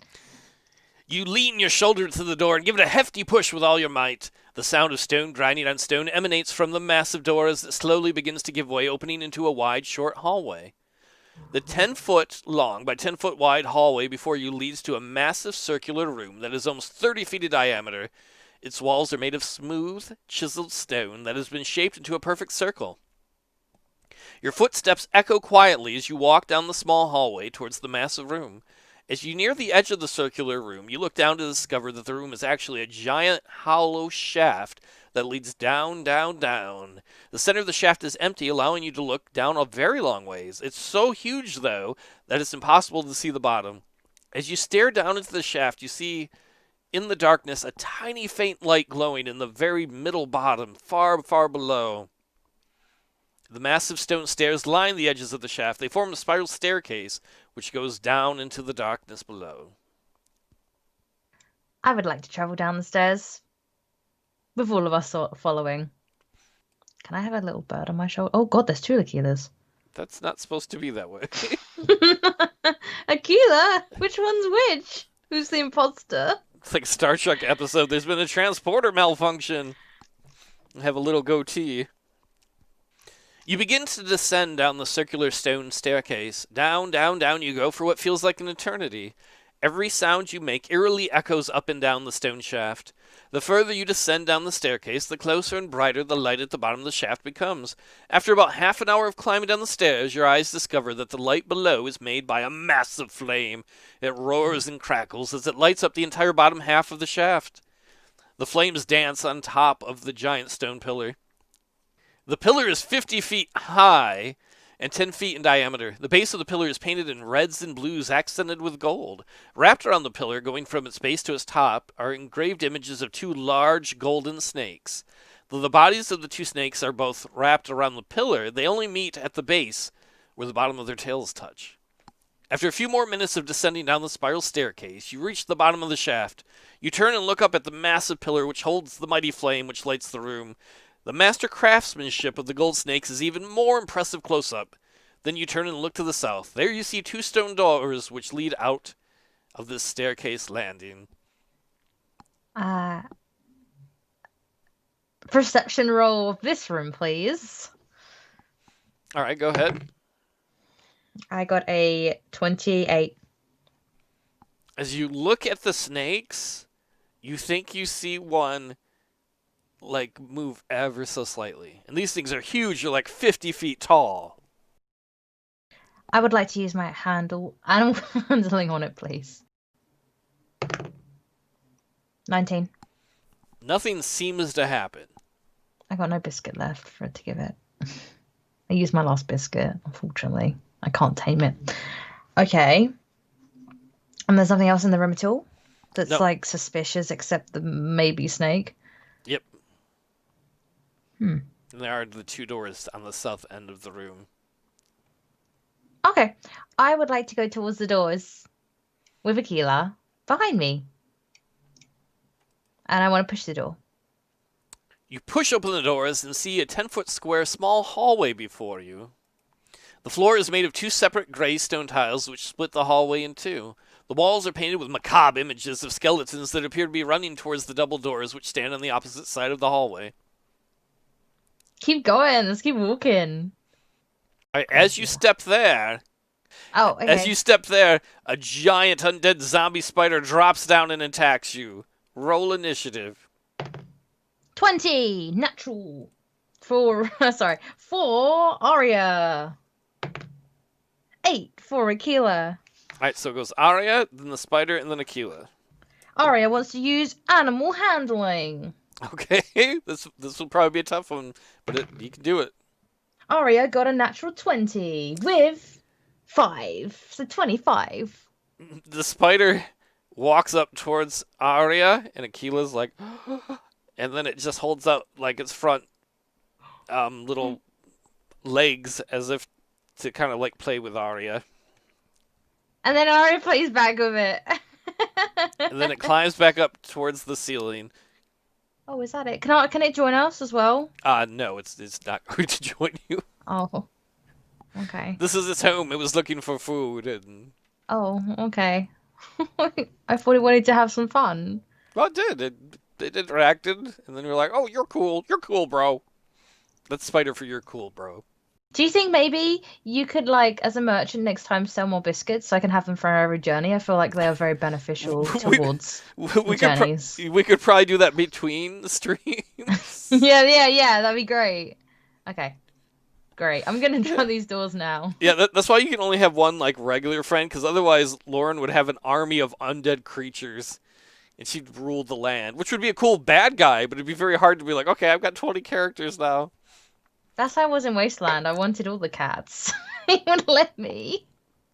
You lean your shoulder to the door and give it a hefty push with all your might. The sound of stone grinding on stone emanates from the massive door as it slowly begins to give way, opening into a wide, short hallway. The 10-foot long by 10-foot wide hallway before you leads to a massive circular room that is almost 30 feet in diameter. Its walls are made of smooth, chiseled stone that has been shaped into a perfect circle. Your footsteps echo quietly as you walk down the small hallway towards the massive room. As you near the edge of the circular room, you look down to discover that the room is actually a giant hollow shaft that leads down, down, down. The center of the shaft is empty, allowing you to look down a very long ways. It's so huge, though, that it's impossible to see the bottom. As you stare down into the shaft, you see in the darkness a tiny faint light glowing in the very middle bottom, far, far below. The massive stone stairs line the edges of the shaft. They form a spiral staircase, which goes down into the darkness below. I would like to travel down the stairs with all of us following. Can I have a little bird on my shoulder? Oh god, there's 2 Akelas. That's not supposed to be that way. Akela? Which one's which? Who's the imposter? It's like a Star Trek episode. There's been a transporter malfunction. I have a little goatee. You begin to descend down the circular stone staircase. Down, down, down you go for what feels like an eternity. Every sound you make eerily echoes up and down the stone shaft. The further you descend down the staircase, the closer and brighter the light at the bottom of the shaft becomes. After about half an hour of climbing down the stairs, your eyes discover that the light below is made by a massive flame. It roars and crackles as it lights up the entire bottom half of the shaft. The flames dance on top of the giant stone pillar. The pillar is 50 feet high and 10 feet in diameter. The base of the pillar is painted in reds and blues accented with gold. Wrapped around the pillar, going from its base to its top, are engraved images of 2 large golden snakes. Though the bodies of the 2 snakes are both wrapped around the pillar, they only meet at the base where the bottom of their tails touch. After a few more minutes of descending down the spiral staircase, you reach the bottom of the shaft. You turn and look up at the massive pillar which holds the mighty flame which lights the room. The master craftsmanship of the gold snakes is even more impressive close-up. Then you turn and look to the south. There you see 2 stone doors which lead out of this staircase landing. Perception roll of this room, please. All right, go ahead. I got a 28. As you look at the snakes, you think you see one move ever so slightly. And these things are huge. You're like 50 feet tall. I would like to use my animal handling on it, please. 19. Nothing seems to happen. I got no biscuit left for it to give it. I used my last biscuit, unfortunately. I can't tame it. Okay. And there's nothing else in the room at all that's suspicious except the maybe snake? Yep. And there are the 2 doors on the south end of the room. Okay. I would like to go towards the doors with Akela behind me. And I want to push the door. You push open the doors and see a 10-foot square small hallway before you. The floor is made of 2 separate gray stone tiles which split the hallway in 2. The walls are painted with macabre images of skeletons that appear to be running towards the double doors which stand on the opposite side of the hallway. Keep going. Let's keep walking. All right, as you step there, a giant undead zombie spider drops down and attacks you. Roll initiative. 20 natural for Aria. 8 for Akela. All right, so it goes Aria, then the spider, and then Akela. Aria wants to use animal handling. Okay, this will probably be a tough one, but you can do it. Aria got a natural 20 with 5, so 25. The spider walks up towards Aria, and Akela's like, and then it just holds out like its front little legs as if to kind of like play with Aria. And then Aria plays back with it. And then it climbs back up towards the ceiling. Oh, is that it? Can it join us as well? No, it's not going to join you. Oh, okay. This is its home. It was looking for food, and oh, okay. I thought it wanted to have some fun. Well, it did. It interacted, and then you're like, "Oh, you're cool. You're cool, bro." That's spider for you're cool, bro. Do you think maybe you could, as a merchant next time, sell more biscuits so I can have them for every journey? I feel like they are very beneficial towards journeys. We could probably do that between the streams. Yeah, that'd be great. Okay, great. I'm gonna draw these doors now. Yeah, that's why you can only have one regular friend, because otherwise Lauren would have an army of undead creatures, and she'd rule the land, which would be a cool bad guy, but it'd be very hard to be like, okay, I've got 20 characters now. That's how I was in Wasteland. I wanted all the cats. He wouldn't let me.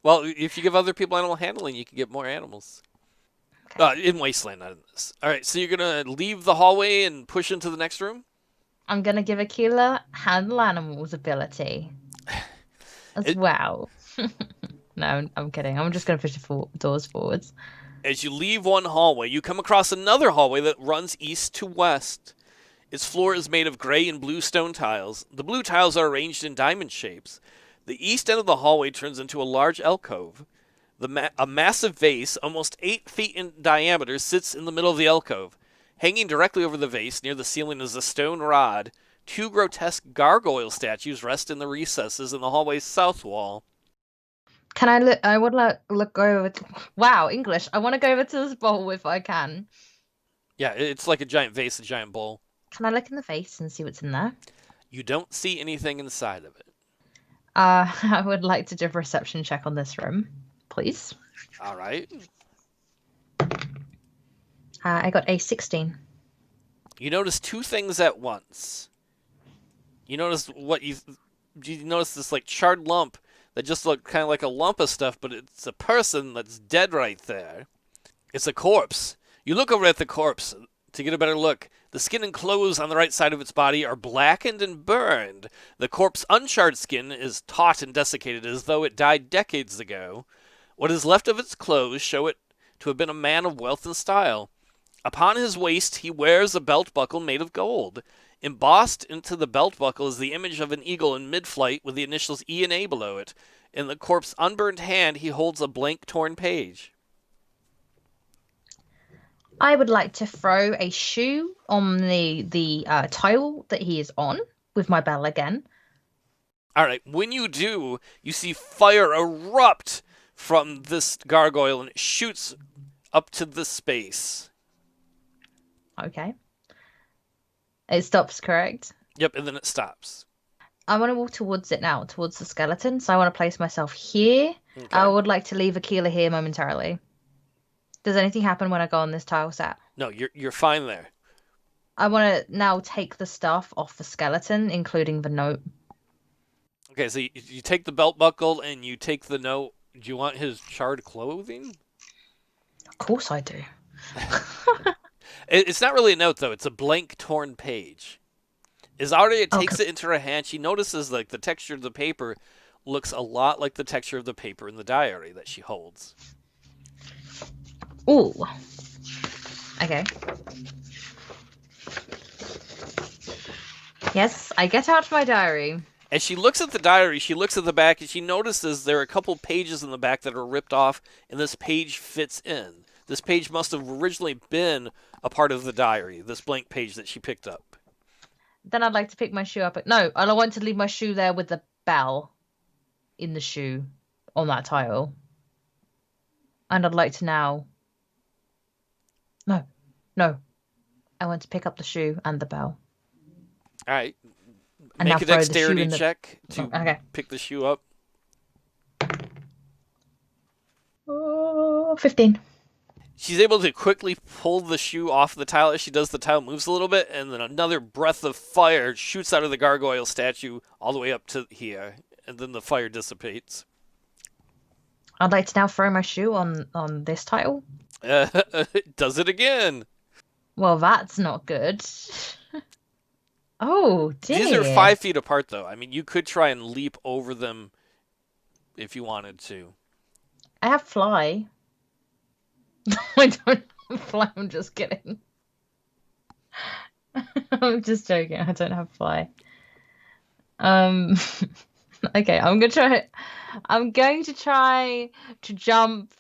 Well, if you give other people animal handling, you can get more animals. Okay. In Wasteland, not in this. All right, so you're going to leave the hallway and push into the next room? I'm gonna give Akela handle animals ability as It, well. No, I'm kidding. I'm just gonna push the doors forwards. as you leave one hallway, you come across another hallway that runs east to west. Its floor is made of gray and blue stone tiles. The blue tiles are arranged in diamond shapes. The east end of the hallway turns into a large alcove. A massive vase, almost 8 feet in diameter, sits in the middle of the alcove. Hanging directly over the vase, near the ceiling, is a stone rod. 2 grotesque gargoyle statues rest in the recesses in the hallway's south wall. Can I look? I would look over. Wow, English. I want to go over to this bowl if I can. Yeah, it's like a giant vase, a giant bowl. Can I look in the face and see what's in there? You don't see anything inside of it. I would like to do a perception check on this room, please. All right. I got a 16. You notice 2 things at once. You notice you notice this like charred lump that just looked kind of like a lump of stuff, but it's a person that's dead right there. It's a corpse. You look over at the corpse to get a better look. The skin and clothes on the right side of its body are blackened and burned. The corpse's uncharred skin is taut and desiccated as though it died decades ago. What is left of its clothes show it to have been a man of wealth and style. Upon his waist he wears a belt buckle made of gold. Embossed into the belt buckle is the image of an eagle in mid-flight with the initials E and A below it. In the corpse's unburned hand he holds a blank torn page. I would like to throw a shoe on the tile that he is on with my bell again. All right, when you do, you see fire erupt from this gargoyle and it shoots up to the space. Okay. It stops, correct? Yep, and then it stops. I want to walk towards it now, towards the skeleton. So I want to place myself here. Okay. I would like to leave Akela here momentarily. Does anything happen when I go on this tile set? No, you're fine there. I want to now take the stuff off the skeleton, including the note. Okay, so you take the belt buckle and you take the note. Do you want his charred clothing? Of course I do. It's not really a note, though. It's a blank, torn page. As Aria takes it into her hand, she notices like the texture of the paper looks a lot like the texture of the paper in the diary that she holds. Ooh. Okay. Yes, I get out my diary. As she looks at the diary, she looks at the back, and she notices there are a couple pages in the back that are ripped off, and this page fits in. This page must have originally been a part of the diary, this blank page that she picked up. Then I'd like to pick my shoe up. No, I don't want to leave my shoe there with the bell in the shoe on that tile. And I'd like to now... No. I want to pick up the shoe and the bell. All right. And Make a dexterity check to pick the shoe up. 15. She's able to quickly pull the shoe off the tile. As she does, the tile moves a little bit, and then another breath of fire shoots out of the gargoyle statue all the way up to here, and then the fire dissipates. I'd like to now throw my shoe on this tile. Does it again. Well, that's not good. Oh, dear. These are 5 feet apart, though. I mean, you could try and leap over them if you wanted to. I have fly. I don't have fly, I'm just kidding. I'm just joking, I don't have fly. Okay, I'm going to try to jump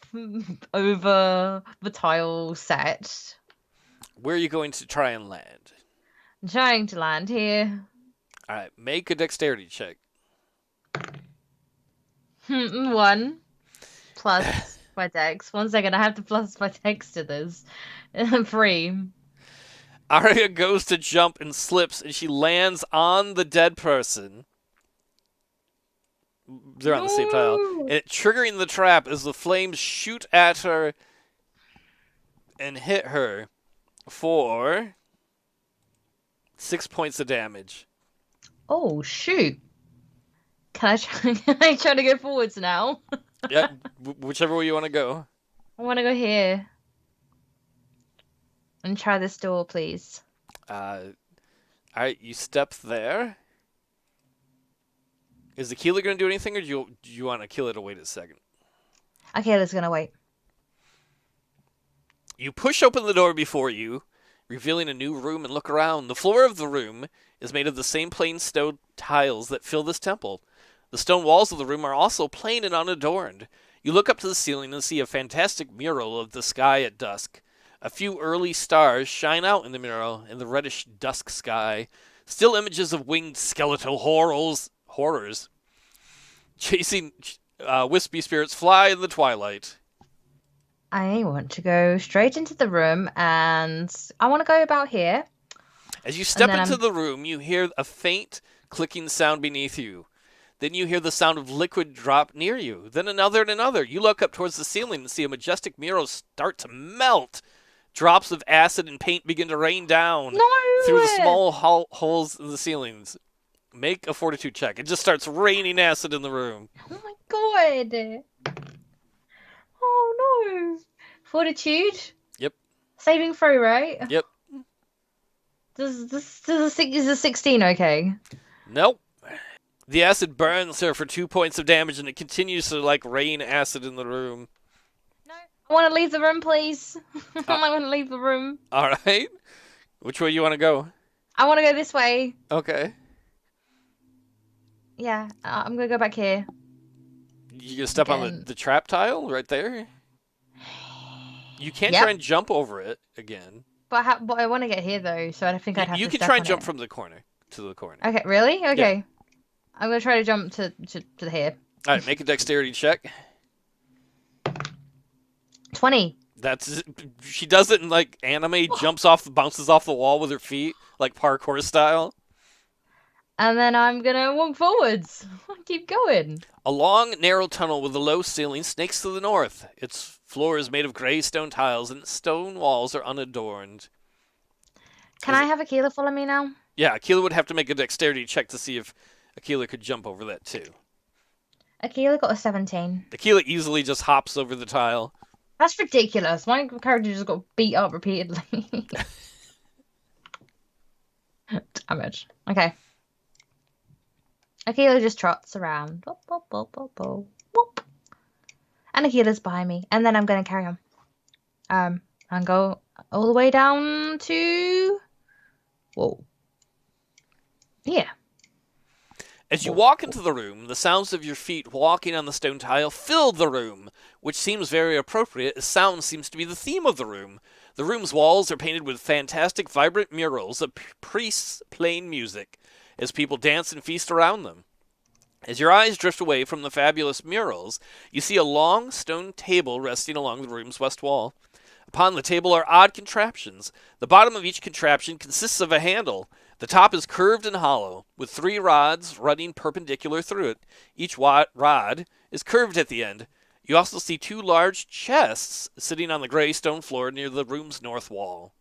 over the tile set. Where are you going to try and land? I'm trying to land here. Alright, make a dexterity check. 1 plus my dex. 1 second, I have to plus my dex to this. 3. Aria goes to jump and slips, and she lands on the dead person. They're on the same tile. And triggering the trap as the flames shoot at her and hit her for 6 points of damage. Oh, shoot. Can I try to go forwards now? Yeah, whichever way you want to go. I want to go here. And try this door, please. All Alright, you step there. Is Akela going to do anything, or do you want Akela to wait a second? Akela's gonna wait. You push open the door before you, revealing a new room, and look around. The floor of the room is made of the same plain stone tiles that fill this temple. The stone walls of the room are also plain and unadorned. You look up to the ceiling and see a fantastic mural of the sky at dusk. A few early stars shine out in the mural in the reddish dusk sky. Still images of winged skeletal horrors chasing wispy spirits fly in the twilight. I want to go straight into the room, and I want to go about here. As you step into the room, you hear a faint clicking sound beneath you. Then you hear the sound of liquid drop near you. Then another and another. You look up towards the ceiling and see a majestic mural start to melt. Drops of acid and paint begin to rain down through the small holes in the ceilings. Make a fortitude check. It just starts raining acid in the room. Oh my god. Oh no. Fortitude? Yep. Saving throw, right? Yep. Is a 16 okay? Nope. The acid burns her for 2 points of damage, and it continues to, rain acid in the room. No. I want to leave the room, please. I want to leave the room. All right. Which way you want to go? I want to go this way. Okay. Yeah, I'm going to go back here. You gonna step on the trap tile right there? You can't try and jump over it again. But I want to get here, though, so I think I'd have to You can step try on and jump it. from the corner to the corner. Okay, really? Okay. Yeah. I'm going to try to jump to here. All right, make a dexterity check. 20. She does it in, anime, jumps off, bounces off the wall with her feet, like parkour style. And then I'm going to walk forwards. Keep going. A long, narrow tunnel with a low ceiling snakes to the north. Its floor is made of gray stone tiles, and its stone walls are unadorned. Can I have Akela follow me now? Yeah, Akela would have to make a dexterity check to see if Akela could jump over that, too. Akela got a 17. Akela easily just hops over the tile. That's ridiculous. My character just got beat up repeatedly. Damage. Okay. Akela just trots around. Whoop, whoop, whoop, whoop, whoop, whoop. And Akela's behind me. And then I'm going to carry on. And go all the way down to... Whoa. Yeah. As you walk into the room, the sounds of your feet walking on the stone tile fill the room, which seems very appropriate, as sound seems to be the theme of the room. The room's walls are painted with fantastic, vibrant murals of priests playing music, as people dance and feast around them. As your eyes drift away from the fabulous murals, you see a long stone table resting along the room's west wall. Upon the table are odd contraptions. The bottom of each contraption consists of a handle. The top is curved and hollow, with 3 rods running perpendicular through it. Each rod is curved at the end. You also see 2 large chests sitting on the gray stone floor near the room's north wall.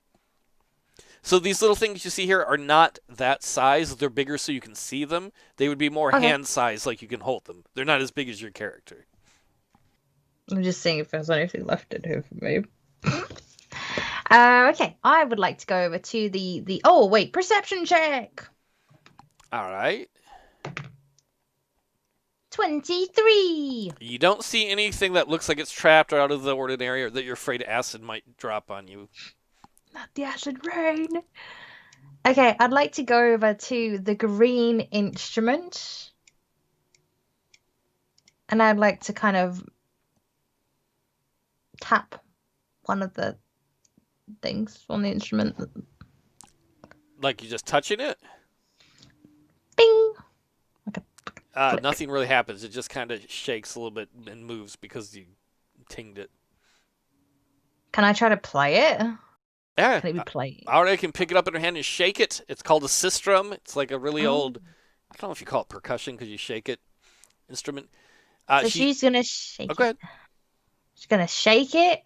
So these little things you see here are not that size. They're bigger so you can see them. They would be more hand size, like you can hold them. They're not as big as your character. I'm just seeing if there's anything left in here for me. Okay, I would like to go over to the oh wait, perception check. All right. 23. You don't see anything that looks like it's trapped or out of the ordinary, or that you're afraid acid might drop on you. Not the acid rain. Okay, I'd like to go over to the green instrument, and I'd like to kind of tap one of the things on the instrument. Like you're just touching it? Bing! Like a nothing really happens. It just kind of shakes a little bit and moves because you tinged it. Can I try to play it? Yeah. Can it be played? Aria can pick it up in her hand and shake it. It's called a sistrum. It's like a really old, I don't know if you call it percussion because you shake it, instrument. So she's going to shake it. Go ahead. She's going to shake it.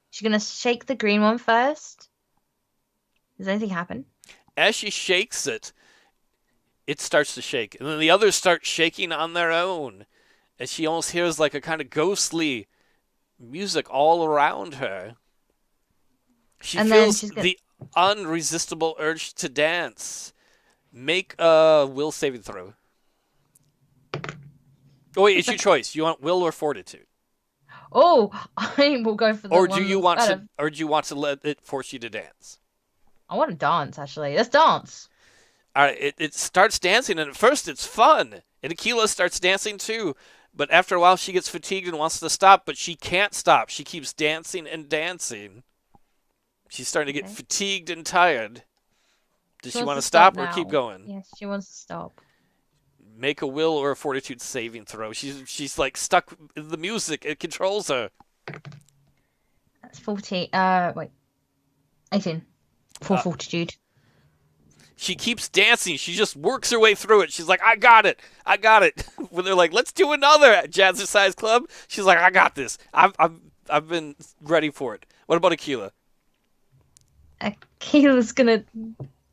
She's going to shake the green one first. Does anything happen? As she shakes it, it starts to shake. And then the others start shaking on their own. As she almost hears like a kind of ghostly music all around her. She feels the unresistible urge to dance. Make a will saving throw. Oh wait, it's your choice. You want will or fortitude, Oh, I will go for the or do one you that's want better. to, or do you want to let it force you to dance? I want to dance, actually. Let's dance. All right, it starts dancing, and at first it's fun, and Akela starts dancing too. But after a while, she gets fatigued and wants to stop, but she can't stop. She keeps dancing and dancing. She's starting to get Okay. fatigued and tired. Does She she wants want to to stop stop or keep now. going? Yes, she wants to stop. Make a will or a fortitude saving throw. She's like stuck in the music. It controls her. That's 40. Wait. 18. For Uh, fortitude. she keeps dancing. She just works her way through it. She's like, I got it. I got it. When they're like, let's do another Jazzercise Club, she's like, I got this. I've been ready for it. What about Akela? Keela's gonna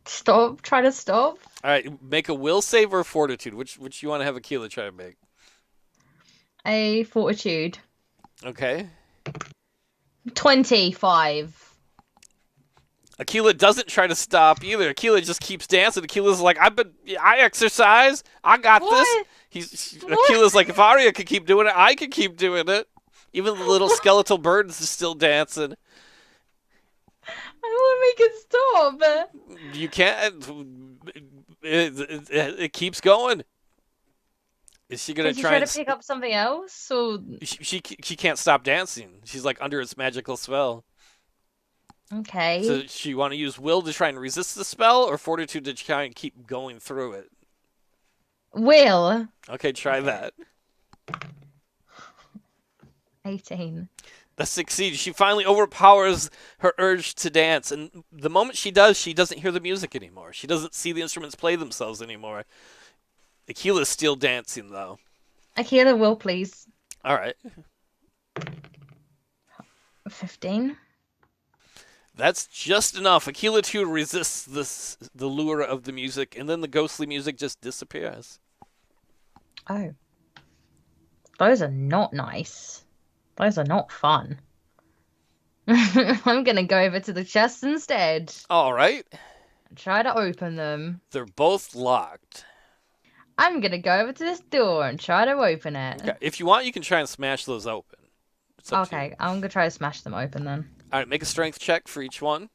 stop. Try to stop. All right, make a will save or a fortitude. Which you want to have Akela try to make? A fortitude. Okay. 25. Akela doesn't try to stop either. Akela just keeps dancing. Akela's like, I exercise. I got this. What? What? Akela's like, if Aria could keep doing it, I could keep doing it. Even the little skeletal birds is still dancing. I want to make it stop. You can't. It keeps going. Is she gonna Can she try try to and? pick up something else? Or She can't stop dancing. She's like under its magical spell. So okay. she want to use will to try and resist the spell, or fortitude to try and keep going through it. Will. Okay, try Okay. that. 18. That succeeds. She finally overpowers her urge to dance, and the moment she does, she doesn't hear the music anymore. She doesn't see the instruments play themselves anymore. Akela's still dancing, though. Akela, will please. All right. 15. That's just enough. Akela, too, resists the lure of the music, and then the ghostly music just disappears. Oh. Those are not nice. Those are not fun. I'm gonna go over to the chest instead. All right. And try to open them. They're both locked. I'm gonna go over to this door and try to open it. Okay. If you want, you can try and smash those open. It's up to you. Okay, I'm gonna try to smash them open then. All right, make a strength check for each one.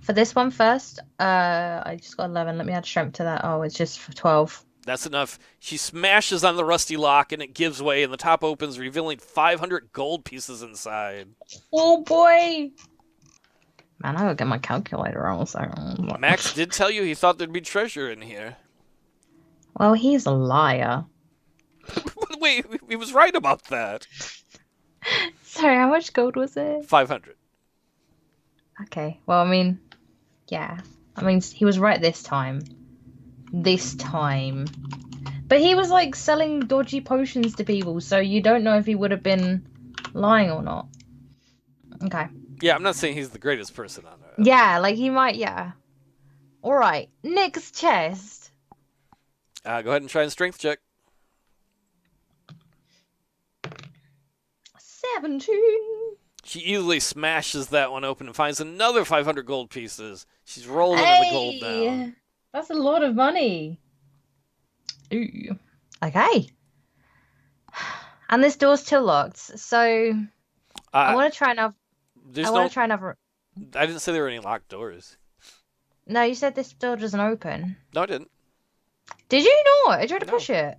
For this one first, I just got 11. Let me add strength to that. Oh, it's just for 12. That's enough. She smashes on the rusty lock, and it gives way, and the top opens, revealing 500 gold pieces inside. Oh boy! Man, I gotta get my calculator on. So... Max did tell you he thought there'd be treasure in here. Well, he's a liar. Wait, he was right about that. Sorry, how much gold was it? 500. Okay, well, I mean, yeah. I mean, he was right this time. This time. But he was, like, selling dodgy potions to people, so you don't know if he would have been lying or not. Okay. Yeah, I'm not saying he's the greatest person on earth. Yeah, like, he might, yeah. Alright, next chest. Go ahead and try and strength check. 17. She easily smashes that one open and finds another 500 gold pieces. She's rolling in the gold now. That's a lot of money. Ooh. Okay. And this door's still locked, so I want to try another. I didn't say there were any locked doors. No, you said this door doesn't open. No, I didn't. Did you not? I tried to push it.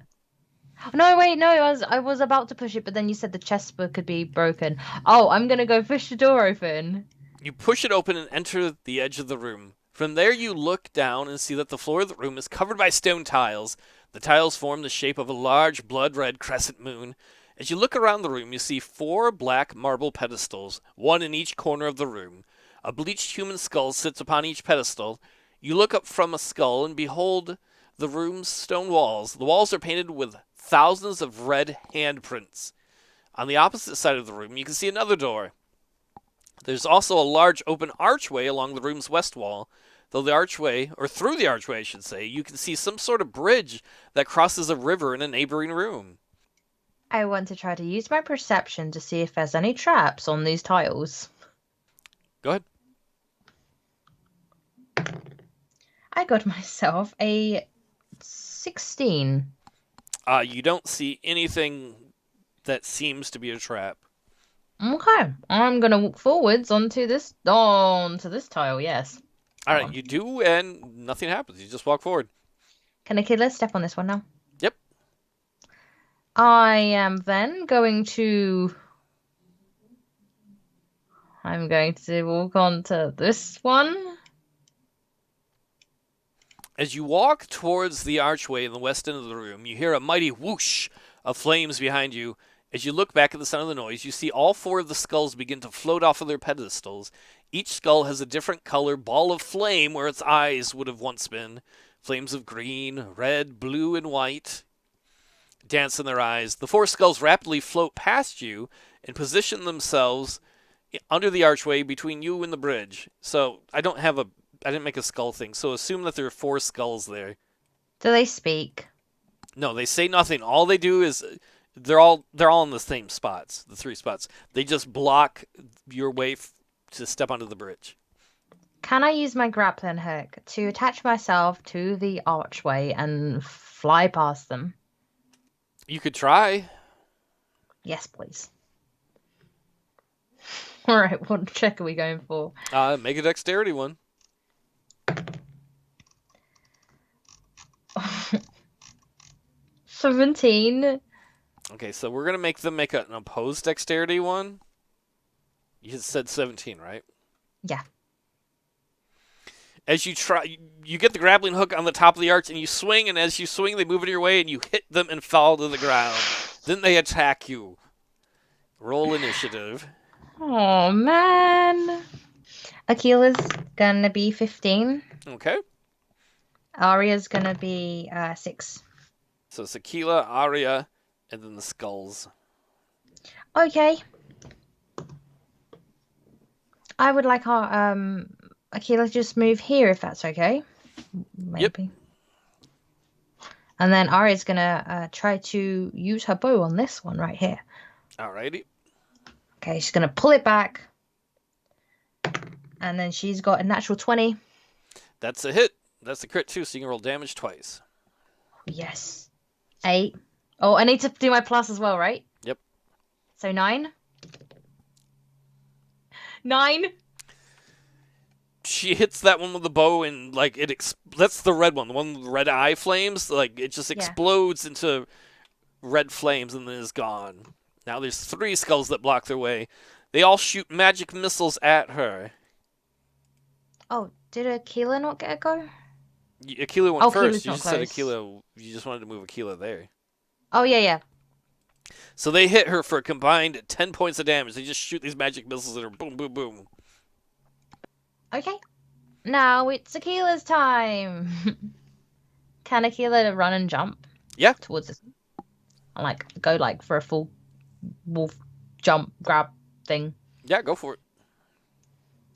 No, wait, no, I was about to push it, but then you said the chest could be broken. Oh, I'm gonna go push the door open. You push it open and enter the edge of the room. From there, you look down and see that the floor of the room is covered by stone tiles. The tiles form the shape of a large blood-red crescent moon. As you look around the room, you see 4 black marble pedestals, one in each corner of the room. A bleached human skull sits upon each pedestal. You look up from a skull and behold the room's stone walls. The walls are painted with thousands of red handprints. On the opposite side of the room, you can see another door. There's also a large open archway along the room's west wall. Through the archway, I should say, you can see some sort of bridge that crosses a river in a neighboring room. I want to try to use my perception to see if there's any traps on these tiles. Go ahead. I got myself a 16. You don't see anything that seems to be a trap. Okay, I'm gonna walk forwards onto this tile. Yes. All Come right, on. you do, and nothing happens. You just walk forward. Can Akela step on this one now? Yep. I am then going to. I'm going to walk on to this one. As you walk towards the archway in the west end of the room, you hear a mighty whoosh of flames behind you. As you look back at the sound of the noise, you see all four of the skulls begin to float off of their pedestals. Each skull has a different color ball of flame where its eyes would have once been. Flames of green, red, blue, and white dance in their eyes. The four skulls rapidly float past you and position themselves under the archway between you and the bridge. So I didn't make a skull thing, so assume that there are four skulls there. Do they speak? No, they say nothing. All they do is they're all in the same spots, the three spots. They just block your way to step onto the bridge. Can I use my grappling hook to attach myself to the archway and fly past them? You could try. Yes, please. All right, what check are we going for? Make a dexterity one. 17. Okay, so we're gonna make them make an opposed dexterity one. You just said 17, right? Yeah. As you try, you get the grappling hook on the top of the arch, and you swing. And as you swing, they move in your way, and you hit them and fall to the ground. Then they attack you. Roll initiative. Oh man. Akela's gonna be 15. Okay. Aria's gonna be 6. So it's Akela, Aria, and then the skulls. Okay. I would like our Akela to just move here if that's okay. Maybe. Yep. And then Aria's gonna try to use her bow on this one right here. Alrighty. Okay, she's gonna pull it back. And then she's got a natural 20. That's a hit. That's a crit too, so you can roll damage twice. Yes. 8. Oh, I need to do my plus as well, right? Yep. So 9. 9. She hits that one with the bow, and like that's the red one, the one with the red eye flames. Like it just explodes into red flames and then is gone. Now there's 3 skulls that block their way. They all shoot magic missiles at her. Oh, did Akela not get a go? Akela went first. Akela's You not just said close. Akela. You just wanted to move Akela there. Oh, yeah. So they hit her for a combined 10 points of damage. They just shoot these magic missiles at her. Boom, boom, boom. Okay. Now it's Akela's time. Can Akela run and jump? Yeah. Towards this. And go for a full wolf jump grab thing. Yeah, go for it.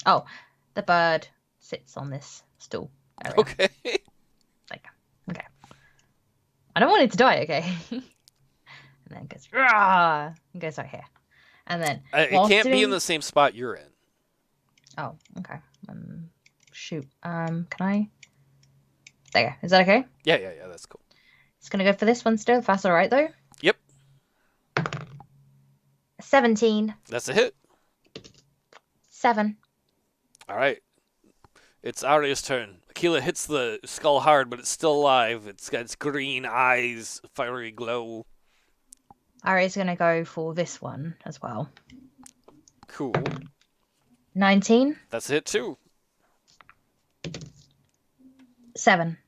Oh, the bird sits on this stool area. Okay. Okay. I don't want it to die, okay? And then it goes, rah! And goes right here. And then It can't be in the same spot you're in. Oh, okay. Shoot. Can I? There you go. Is that okay? Yeah, that's cool. It's gonna go for this one still, if that's alright though. Yep. 17. That's a hit. 7. Alright. It's Aria's turn. Akela hits the skull hard, but it's still alive. It's got its green eyes, fiery glow. Aria's gonna go for this one as well. Cool. 19. That's a hit too. 7.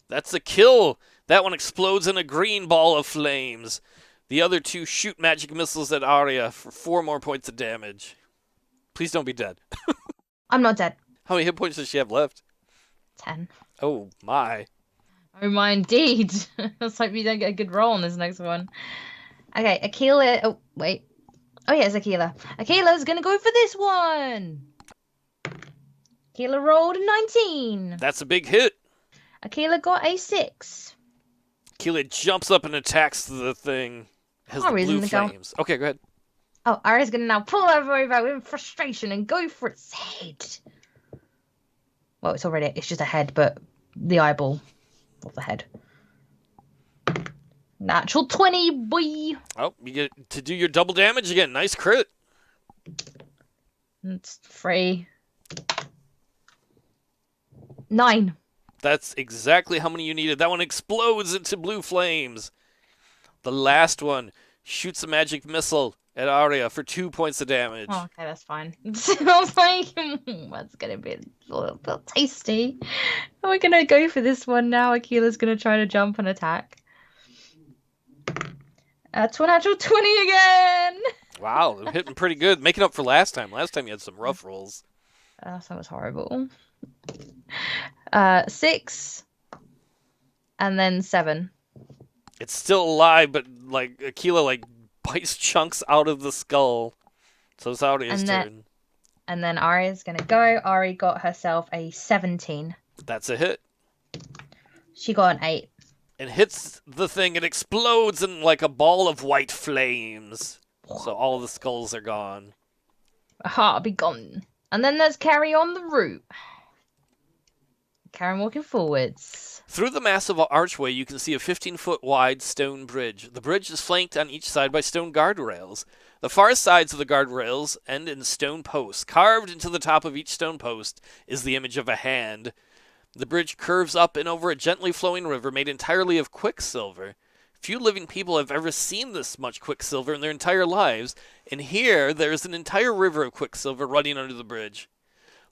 That's a kill. That one explodes in a green ball of flames. The other 2 shoot magic missiles at Aria for 4 more points of damage. Please don't be dead. I'm not dead. How many hit points does she have left? 10. Oh my. Oh my, indeed. Let's hope you don't get a good roll on this next one. Okay, Akela. Oh, wait. Oh, yeah, it's Akela. Akela's gonna go for this one. Akela rolled a 19. That's a big hit. Akela got a 6. Akela jumps up and attacks the thing. Has the blue flames. Okay, go ahead. Oh, Aria's gonna now pull her over in frustration and go for its head. Well, it's just a head, but the eyeball of the head. Natural 20, boy. Oh, you get to do your double damage again. Nice crit. It's 3. 9. That's exactly how many you needed. That one explodes into blue flames. The last one shoots a magic missile at Aria for 2 points of damage. Oh, okay, that's fine. I was like, that's gonna be a little bit tasty. We're gonna go for this one now. Akela's gonna try to jump and attack. To a natural 20 again. Wow, they're hitting pretty good. Making up for last time. Last time you had some rough rolls. That was horrible. 6. And then 7. It's still alive, but like Akela like bites chunks out of the skull. So it's Aria's turn. And then Aria's gonna go. Ari got herself a 17. That's a hit. She got an 8. And hits the thing. It explodes in like a ball of white flames. So all the skulls are gone. A heart be gone. And then let's carry on the route. Carry on walking forwards. Through the massive archway, you can see a 15-foot wide stone bridge. The bridge is flanked on each side by stone guardrails. The far sides of the guardrails end in stone posts. Carved into the top of each stone post is the image of a hand. The bridge curves up and over a gently flowing river made entirely of quicksilver. Few living people have ever seen this much quicksilver in their entire lives, and here there is an entire river of quicksilver running under the bridge.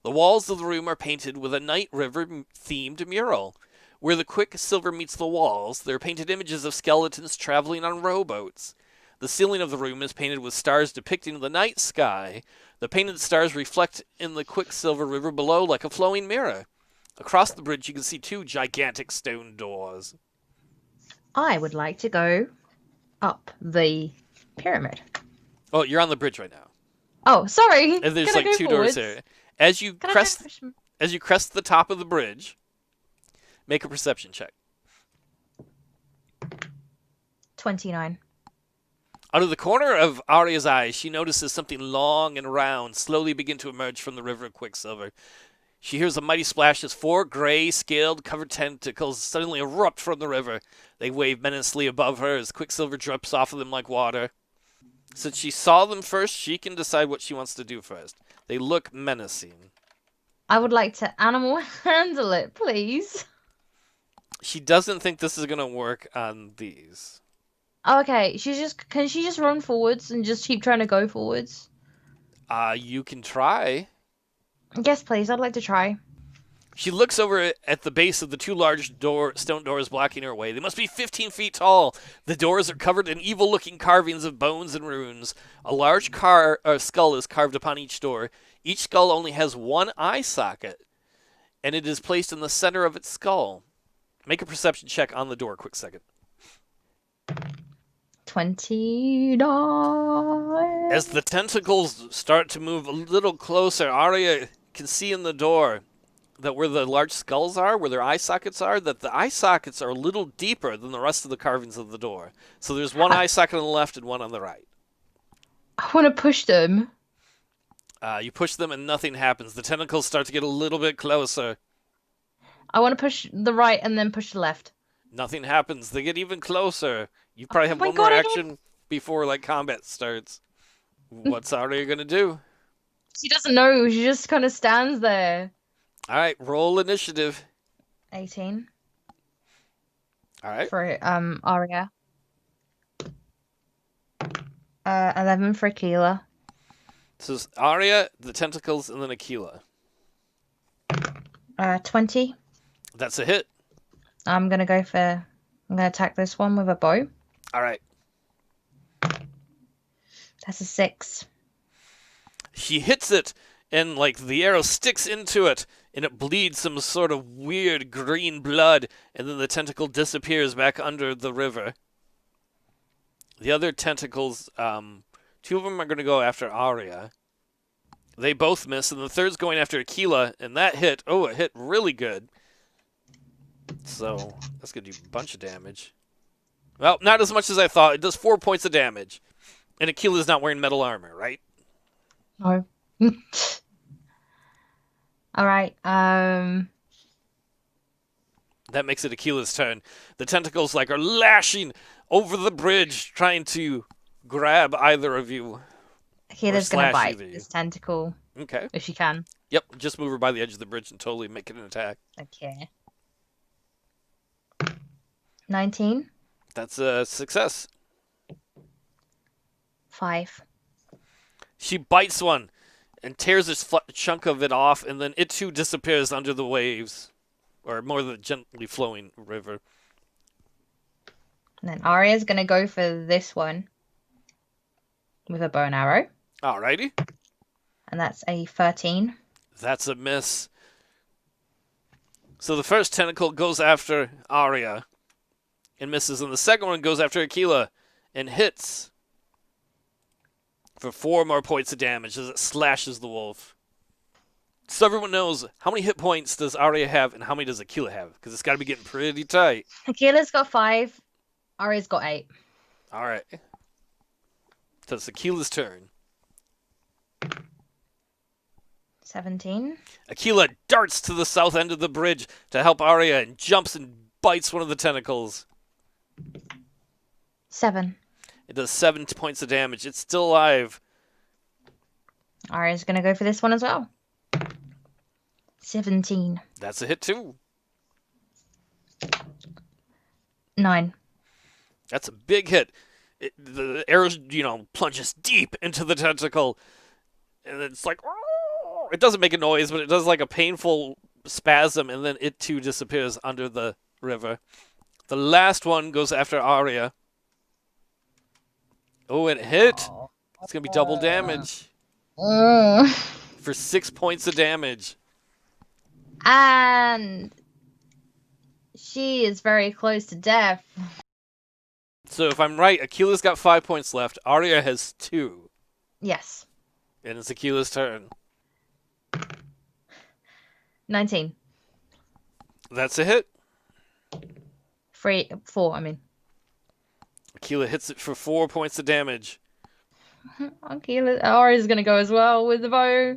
The walls of the room are painted with a Night River-themed mural. Where the quicksilver meets the walls, there are painted images of skeletons traveling on rowboats. The ceiling of the room is painted with stars depicting the night sky. The painted stars reflect in the quicksilver river below like a flowing mirror. Across the bridge, you can see 2 gigantic stone doors. I would like to go up the pyramid. Oh, you're on the bridge right now. Oh, sorry. And there's Can I like go 2 forwards? doors here. As you crest the top of the bridge, make a perception check. 29. Out of the corner of Aria's eye, she notices something long and round slowly begin to emerge from the river of quicksilver. She hears a mighty splash as 4 gray, scaled, covered tentacles suddenly erupt from the river. They wave menacingly above her as quicksilver drips off of them like water. Since she saw them first, she can decide what she wants to do first. They look menacing. I would like to animal handle it, please. She doesn't think this is going to work on these. Okay, can she just run forwards and just keep trying to go forwards? You can try. Yes, please. I'd like to try. She looks over at the base of the 2 large stone doors blocking her way. They must be 15 feet tall. The doors are covered in evil-looking carvings of bones and runes. A large skull is carved upon each door. Each skull only has 1 eye socket, and it is placed in the center of its skull. Make a perception check on the door. Quick second. 29. As the tentacles start to move a little closer, Aria can see in the door that where the large skulls are, where their eye sockets are, that the eye sockets are a little deeper than the rest of the carvings of the door. So there's 1 eye socket on the left and 1 on the right. I want to push them. You push them and nothing happens. The tentacles start to get a little bit closer. I want to push the right and then push the left. Nothing happens. They get even closer. You probably have my one God, more I action before like combat starts. What's Aria gonna do? She doesn't know. She just kind of stands there. All right, roll initiative. 18. All right. For Aria. 11 for Akela. So it's Aria, the tentacles, and then Akela. 20. That's a hit. I'm gonna attack this one with a bow. All right. That's a 6. She hits it, and like the arrow sticks into it, and it bleeds some sort of weird green blood, and then the tentacle disappears back under the river. The other tentacles, 2 of them are going to go after Aria. They both miss, and the third's going after Akela, and that hit. Oh, it hit really good. So that's going to do a bunch of damage. Well, not as much as I thought. It does 4 points of damage. And Akela's not wearing metal armor, right? No. All right. That makes it Akila's turn. The tentacles like are lashing over the bridge, trying to grab either of you or Akila's gonna slash bite either of you. this tentacle Okay. if she can. Yep, just move her by the edge of the bridge and totally make it an attack. Okay. 19. That's a success. 5. She bites one and tears a chunk of it off, and then it too disappears under the waves, or more the gently flowing river. And then Aria's gonna go for this one with a bow and arrow. Alrighty. And that's a 13. That's a miss. So the first tentacle goes after Aria and misses, and the second one goes after Akela and hits for 4 more points of damage as it slashes the wolf. So everyone knows, how many hit points does Aria have and how many does Akela have? Because it's got to be getting pretty tight. Akela's got 5. Aria's got 8. Alright. So it's Akela's turn. 17. Akela darts to the south end of the bridge to help Aria and jumps and bites one of the tentacles. 7. It does 7 points of damage. It's still alive. Aria's gonna go for this one as well. 17. That's a hit too. 9. That's a big hit. The arrow, plunges deep into the tentacle. And it's like, it doesn't make a noise, but it does like a painful spasm, and then it too disappears under the river. The last one goes after Aria. Oh, it hit. It's going to be double damage. For 6 points of damage. And she is very close to death. So if I'm right, Akela's got 5 points left. Aria has 2. Yes. And it's Akela's turn. 19. That's a hit. 4, I mean. Akela hits it for 4 points of damage. Akela, Aria's gonna go as well with the bow.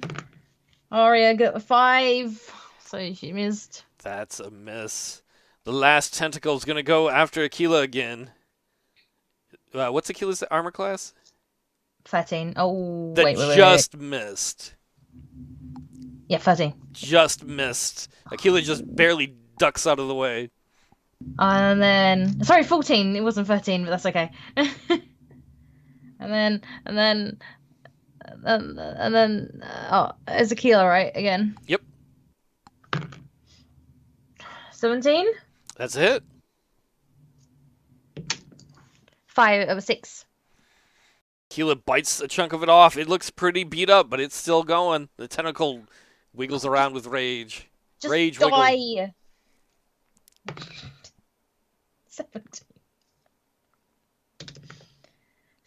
Aria got 5, so she missed. That's a miss. The last tentacle is going to go after Akela again. What's Akela's armor class? 13. Oh, That wait. just missed. Yeah, 13. Just missed. Akela just barely ducks out of the way. And then, sorry, 14. It wasn't 13, but that's okay. and then, it's Akela, right? Again. Yep. 17. That's a hit. 6. Akela bites a chunk of it off. It looks pretty beat up, but it's still going. The tentacle wiggles around with rage. Just Rage die. wiggle. 17.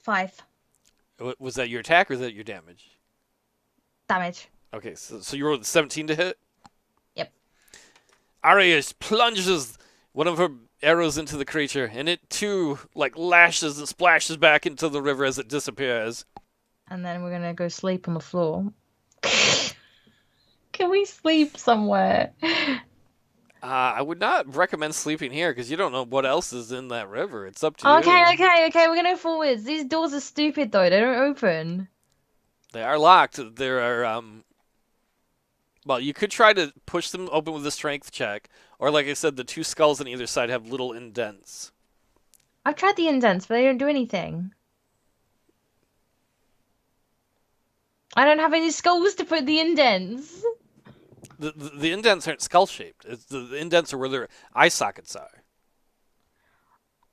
5. Was that your attack or is that your damage? Damage. Okay, so you rolled a 17 to hit? Yep. Aria plunges one of her arrows into the creature, and it too, lashes and splashes back into the river as it disappears. And then we're gonna go sleep on the floor. Can we sleep somewhere? I would not recommend sleeping here, because you don't know what else is in that river. It's up to you. Okay. We're gonna go forwards. These doors are stupid, though. They don't open. They are locked. There are, well, you could try to push them open with a strength check, or like I said, the 2 skulls on either side have little indents. I've tried the indents, but they don't do anything. I don't have any skulls to put the indents. The indents aren't skull-shaped. The indents are where their eye sockets are.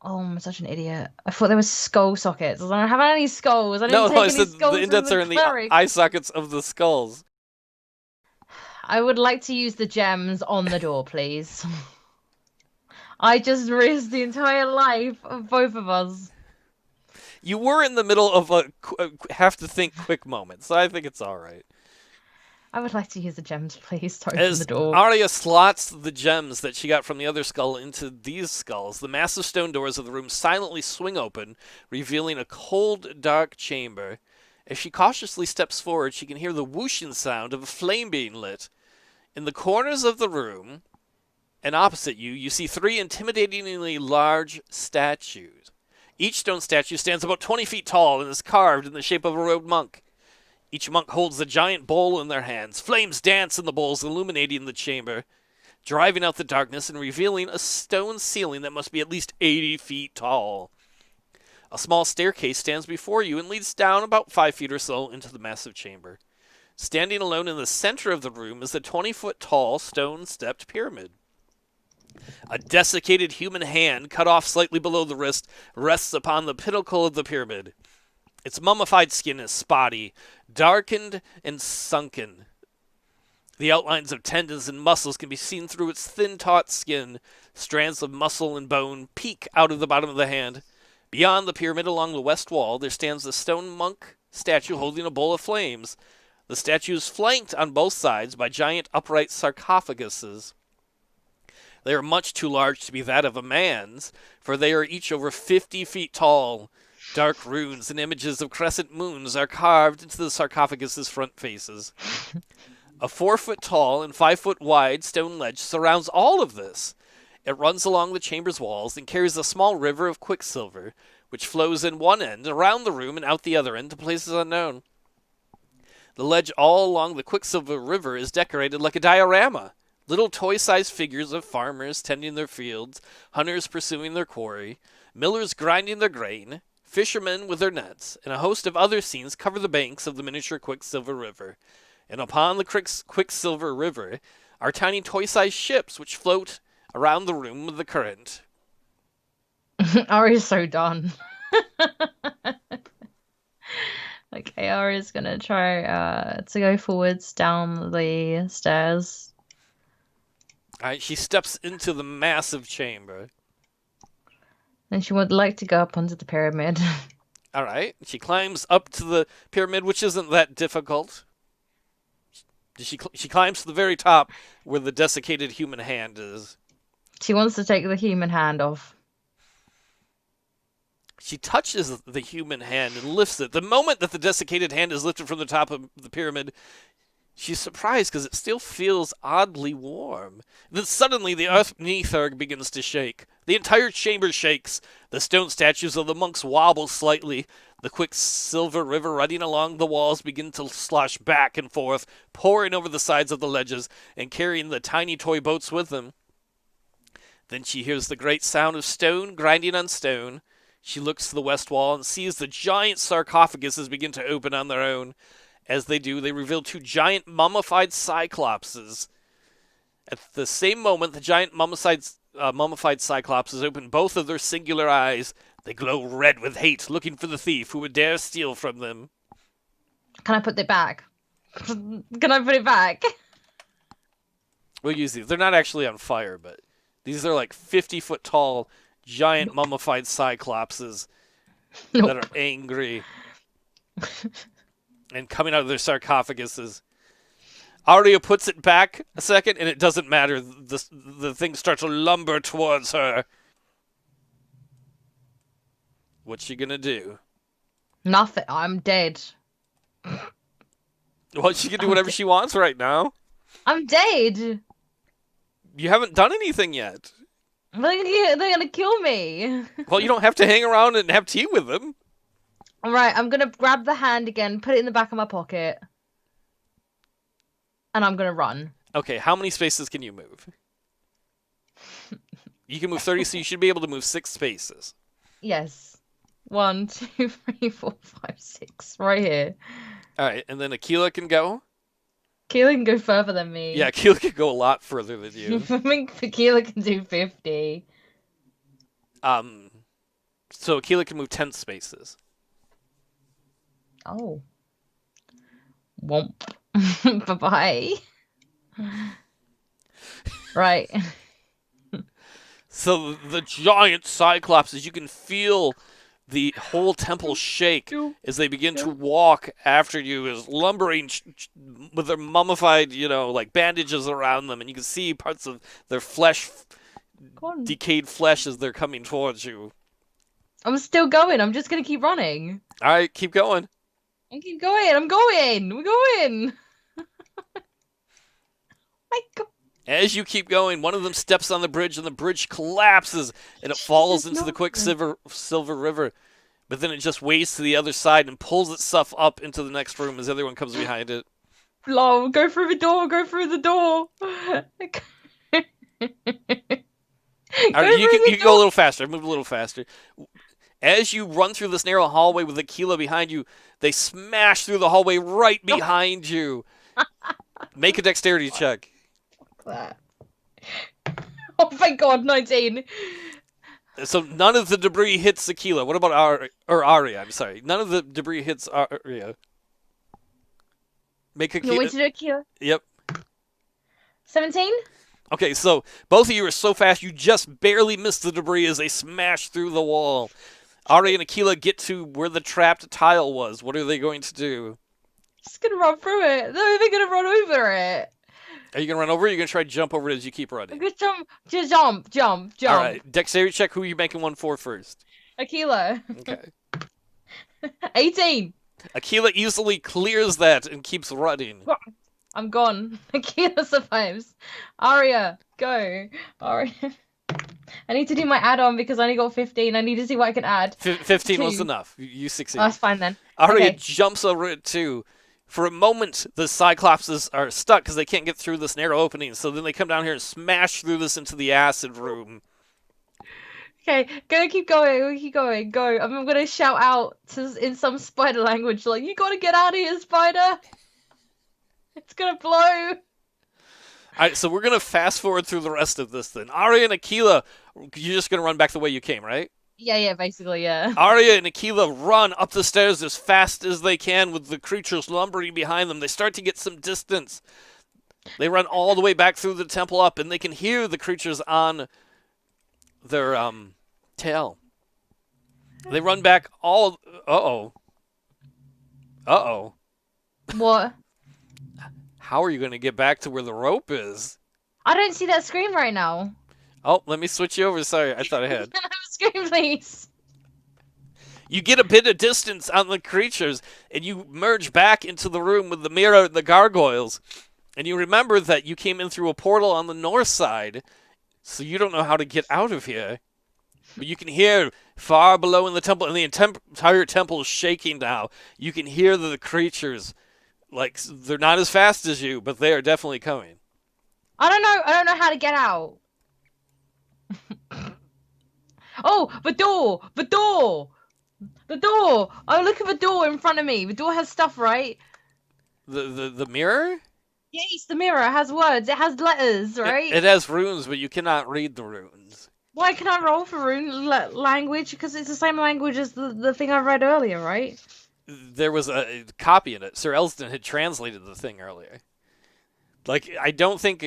Oh, I'm such an idiot. I thought there were skull sockets. I don't have any skulls. I didn't No, take I any said skulls the indents from are in the cleric. eye sockets of the skulls. I would like to use the gems on the door, please. I just risked the entire life of both of us. You were in the middle of a have to think quick moment, so I think it's all right. I would like to use the gems, please, to open As the door. Aria slots the gems that she got from the other skull into these skulls, the massive stone doors of the room silently swing open, revealing a cold, dark chamber. As she cautiously steps forward, she can hear the whooshing sound of a flame being lit. In the corners of the room, And opposite you, you see 3 intimidatingly large statues. Each stone statue stands about 20 feet tall and is carved in the shape of a robed monk. Each monk holds a giant bowl in their hands. Flames dance in the bowls, illuminating the chamber, driving out the darkness and revealing a stone ceiling that must be at least 80 feet tall. A small staircase stands before you and leads down about 5 feet or so into the massive chamber. Standing alone in the center of the room is a 20-foot tall stone-stepped pyramid. A desiccated human hand, cut off slightly below the wrist, rests upon the pinnacle of the pyramid. Its mummified skin is spotty, darkened and sunken. The outlines of tendons and muscles can be seen through its thin, taut skin. Strands of muscle and bone peek out of the bottom of the hand. Beyond the pyramid along the west wall, there stands a stone monk statue holding a bowl of flames. The statue is flanked on both sides by giant upright sarcophaguses. They are much too large to be that of a man's, for they are each over 50 feet tall. Dark runes and images of crescent moons are carved into the sarcophagus's front faces. A 4-foot tall and 5-foot wide stone ledge surrounds all of this. It runs along the chamber's walls and carries a small river of quicksilver, which flows in one end, around the room, and out the other end to places unknown. The ledge all along the Quicksilver River is decorated like a diorama. Little toy-sized figures of farmers tending their fields, hunters pursuing their quarry, millers grinding their grain, fishermen with their nets, and a host of other scenes cover the banks of the miniature Quicksilver River. And upon the Quicksilver River are tiny toy-sized ships which float around the room with the current. Aria's so done. Okay, Aria's gonna try to go forwards down the stairs. Alright, she steps into the massive chamber. And she would like to go up onto the pyramid. Alright, she climbs up to the pyramid, which isn't that difficult. She climbs to the very top where the desiccated human hand is. She wants to take the human hand off. She touches the human hand and lifts it. The moment that the desiccated hand is lifted from the top of the pyramid, she's surprised because it still feels oddly warm. Then suddenly the earth beneath her begins to shake. The entire chamber shakes. The stone statues of the monks wobble slightly. The Quicksilver River running along the walls begin to slosh back and forth, pouring over the sides of the ledges and carrying the tiny toy boats with them. Then she hears the great sound of stone grinding on stone. She looks to the west wall and sees the giant sarcophaguses begin to open on their own. As they do, they reveal 2 giant mummified Cyclopses. At the same moment, the giant mummified Cyclopses open both of their singular eyes. They glow red with hate, looking for the thief who would dare steal from them. Can I put it back? Can I put it back? We'll use these. They're not actually on fire, but these are like 50-foot tall, giant mummified Cyclopses that are angry and coming out of their sarcophaguses. Aria puts it back a second, and it doesn't matter. The thing starts to lumber towards her. What's she gonna do? Nothing. I'm dead. Well, she can do whatever she wants right now. I'm dead. You haven't done anything yet. They're gonna kill me. Well, you don't have to hang around and have tea with them. Alright, I'm gonna grab the hand again, put it in the back of my pocket. And I'm gonna run. Okay, how many spaces can you move? You can move 30, so you should be able to move 6 spaces. Yes. 1, 2, 3, 4, 5, 6. Right here. Alright, and then Akela can go. Akela can go further than me. Yeah, Akela can go a lot further than you. I think Akela can do 50. So Akela can move 10 spaces. Oh. Womp. Bye-bye. Right. So the giant Cyclopses, you can feel the whole temple shake as they begin to walk after you, as lumbering with their mummified, like bandages around them, and you can see parts of their flesh, decayed flesh, as they're coming towards you. I'm still going. I'm just gonna keep running. All right, keep going. I keep going. I'm going. We're going. My God. As you keep going, one of them steps on the bridge, and the bridge collapses, and it falls into the quick silver river. But then it just waves to the other side and pulls itself up into the next room as everyone comes behind it. Lol, go through the door, go through the door. All right, you can go a little faster. Move a little faster. As you run through this narrow hallway with Akela behind you, they smash through the hallway right behind you. Make a dexterity check. Oh my god, 19. So none of the debris hits Akela. What about Aria? I'm sorry. None of the debris hits Aria. Make Akela. You want me to do Akela? Yep. 17? Okay, so both of you are so fast you just barely miss the debris as they smash through the wall. Aria and Akela get to where the trapped tile was. What are they going to do? Just gonna run through it. No, they're gonna run over it. Are you gonna run over it? Or are you gonna try to jump over it as you keep running? I'm gonna jump. All right, dexterity check. Who are you making one for first? Akela. Okay. 18. Akela easily clears that and keeps running. I'm gone. Akela survives. Aria, go. Aria. I need to do my add-on because I only got 15. I need to see what I can add. 15 was enough. You succeed. Oh, that's fine then. Aria jumps over it too. For a moment, the Cyclopses are stuck because they can't get through this narrow opening. So then they come down here and smash through this into the acid room. Okay, keep going, go. I'm gonna shout out in some spider language, like, you gotta get out of here, spider! It's gonna blow! Alright, so we're gonna fast forward through the rest of this then. Aria and Akela, you're just gonna run back the way you came, right? Yeah, basically, yeah. Aria and Akela run up the stairs as fast as they can with the creatures lumbering behind them. They start to get some distance. They run all the way back through the temple up, and they can hear the creatures on their tail. They run back all... Uh-oh. What? How are you going to get back to where the rope is? I don't see that screen right now. Oh, let me switch you over. Sorry, I thought I had. Can I have a screen, please? You get a bit of distance on the creatures, and you merge back into the room with the mirror and the gargoyles. And you remember that you came in through a portal on the north side, so you don't know how to get out of here. But you can hear far below in the temple, and the entire temple is shaking now. You can hear the creatures, like, they're not as fast as you, but they are definitely coming. I don't know how to get out. Oh, the door! Oh, look at the door in front of me. The door has stuff, right? The mirror? Yes, the mirror has words. It has letters, right? It has runes, but you cannot read the runes. Why can I roll for rune language? Because it's the same language as the thing I read earlier, right? There was a copy in it. Sir Elston had translated the thing earlier. Like, I don't think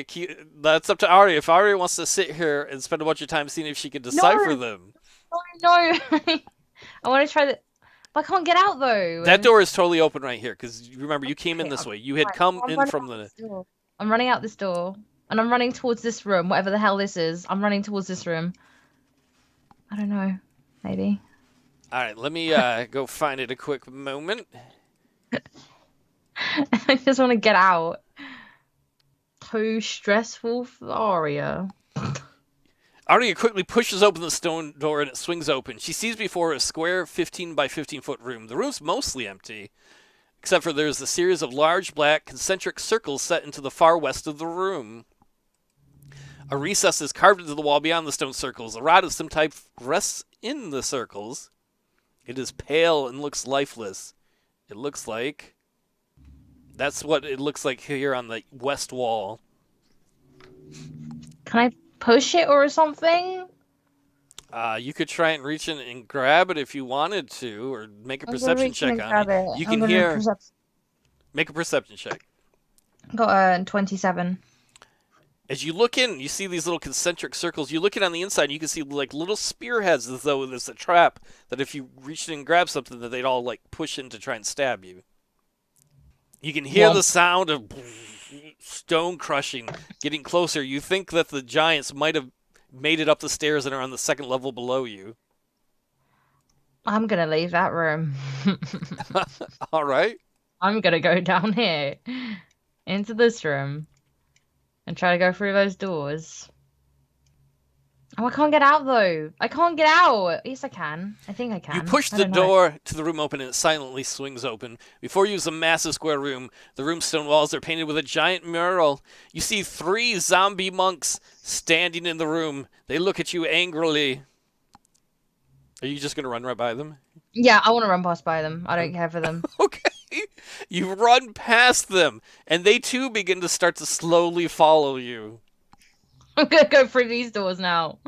that's up to Aria. If Aria wants to sit here and spend a bunch of time seeing if she can decipher them. No. I want to try the... But I can't get out, though. That door is totally open right here, because remember, you came in this way. You had come in from the... I'm running out this door, and I'm running towards this room, whatever the hell this is. I'm running towards this room. I don't know. Maybe. All right, let me go find it a quick moment. I just want to get out. Too stressful for Aria. Aria quickly pushes open the stone door and it swings open. She sees before her a square 15 by 15 foot room. The room's mostly empty, except for there's a series of large black concentric circles set into the far west of the room. A recess is carved into the wall beyond the stone circles. A rod of some type rests in the circles. It is pale and looks lifeless. It looks like... That's what it looks like here on the west wall. Can I push it or something? You could try and reach in and grab it if you wanted to, or make a perception check on it. You can hear... Make a perception check. Got a 27. As you look in, you see these little concentric circles. You look in on the inside, and you can see like little spearheads, as though there's a trap that if you reached in and grabbed something, that they'd all like push in to try and stab you. You can hear the sound of stone crushing getting closer. You think that the giants might have made it up the stairs and are on the second level below you. I'm gonna leave that room. All right. I'm gonna go down here into this room. and try to go through those doors. Oh, I can't get out though. I can't get out. Yes, I can. I think I can. You push I the don't know. door to the room open and it silently swings open. Before you is a massive square room. The room's stone walls are painted with a giant mural. You see 3 zombie monks standing in the room. They look at you angrily. Are you just going to run right by them? Yeah, I want to run past by them. I don't care for them. Okay. You run past them, and they too begin to start to slowly follow you. I'm gonna go through these doors now.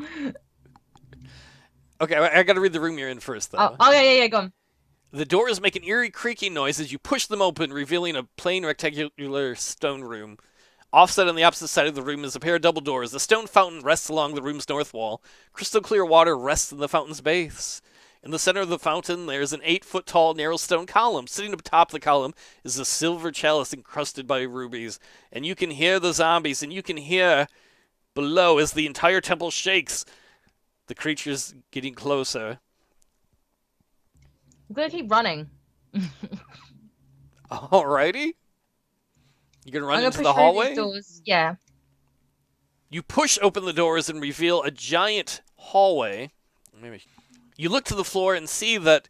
Okay, I gotta read the room you're in first, though. Oh yeah, go on. The doors make an eerie creaking noise as you push them open, revealing a plain rectangular stone room. Offset on the opposite side of the room is a pair of double doors. A stone fountain rests along the room's north wall. Crystal clear water rests in the fountain's base. In the center of the fountain, there's an 8-foot-tall narrow stone column. Sitting atop the column is a silver chalice encrusted by rubies. And you can hear the zombies, and you can hear below as the entire temple shakes. The creature's getting closer. I'm gonna keep running. Alrighty. You gonna run I'm gonna into push the through hallway? these doors. Yeah. You push open the doors and reveal a giant hallway. Maybe you look to the floor and see that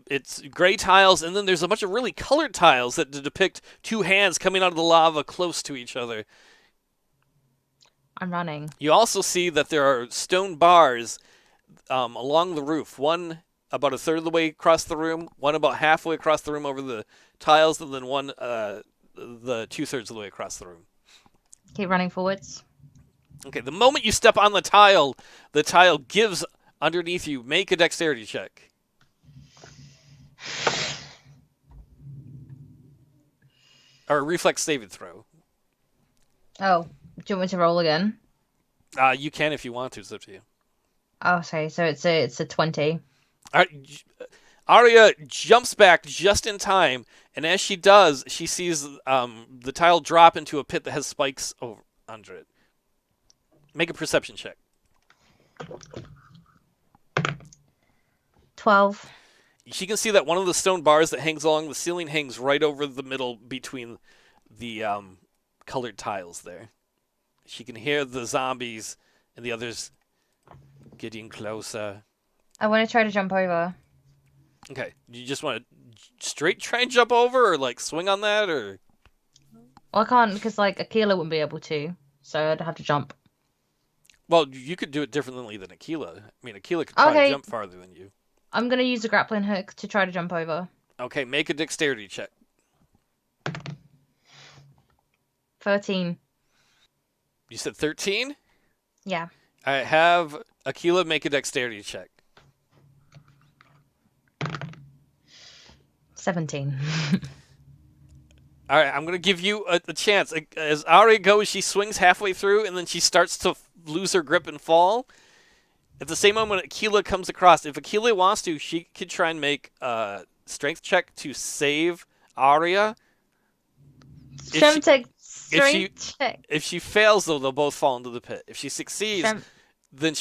it's gray tiles, and then there's a bunch of really colored tiles that depict 2 hands coming out of the lava close to each other. I'm running. You also see that there are stone bars along the roof. One about a third of the way across the room, one about halfway across the room over the tiles, and then one the 2/3 of the way across the room. Keep running forwards. Okay, the moment you step on the tile gives underneath you. Make a dexterity check. Or a reflex saving throw. Oh, do you want me to roll again? You can if you want to. It's up to you. Oh, sorry. So it's a 20. All right, Aria jumps back just in time, and as she does, she sees the tile drop into a pit that has spikes under it. Make a perception check. 12. She can see that one of the stone bars that hangs along the ceiling hangs right over the middle between the colored tiles there. She can hear the zombies and the others getting closer. I want to try to jump over. Okay, you just want to straight try and jump over, or like swing on that, or? Well, I can't because like Akela wouldn't be able to, so I'd have to jump. Well, you could do it differently than Akela. I mean, Akela could probably jump farther than you. I'm gonna use a grappling hook to try to jump over. Okay, make a dexterity check. 13. You said 13? Yeah. I have Akela make a dexterity check. 17. All right, I'm going to give you a chance. As Aria goes, she swings halfway through, and then she starts to lose her grip and fall. At the same moment, Akela comes across. If Akela wants to, she could try and make a strength check to save Aria. Strength check. If she fails, though, they'll both fall into the pit. If she succeeds, then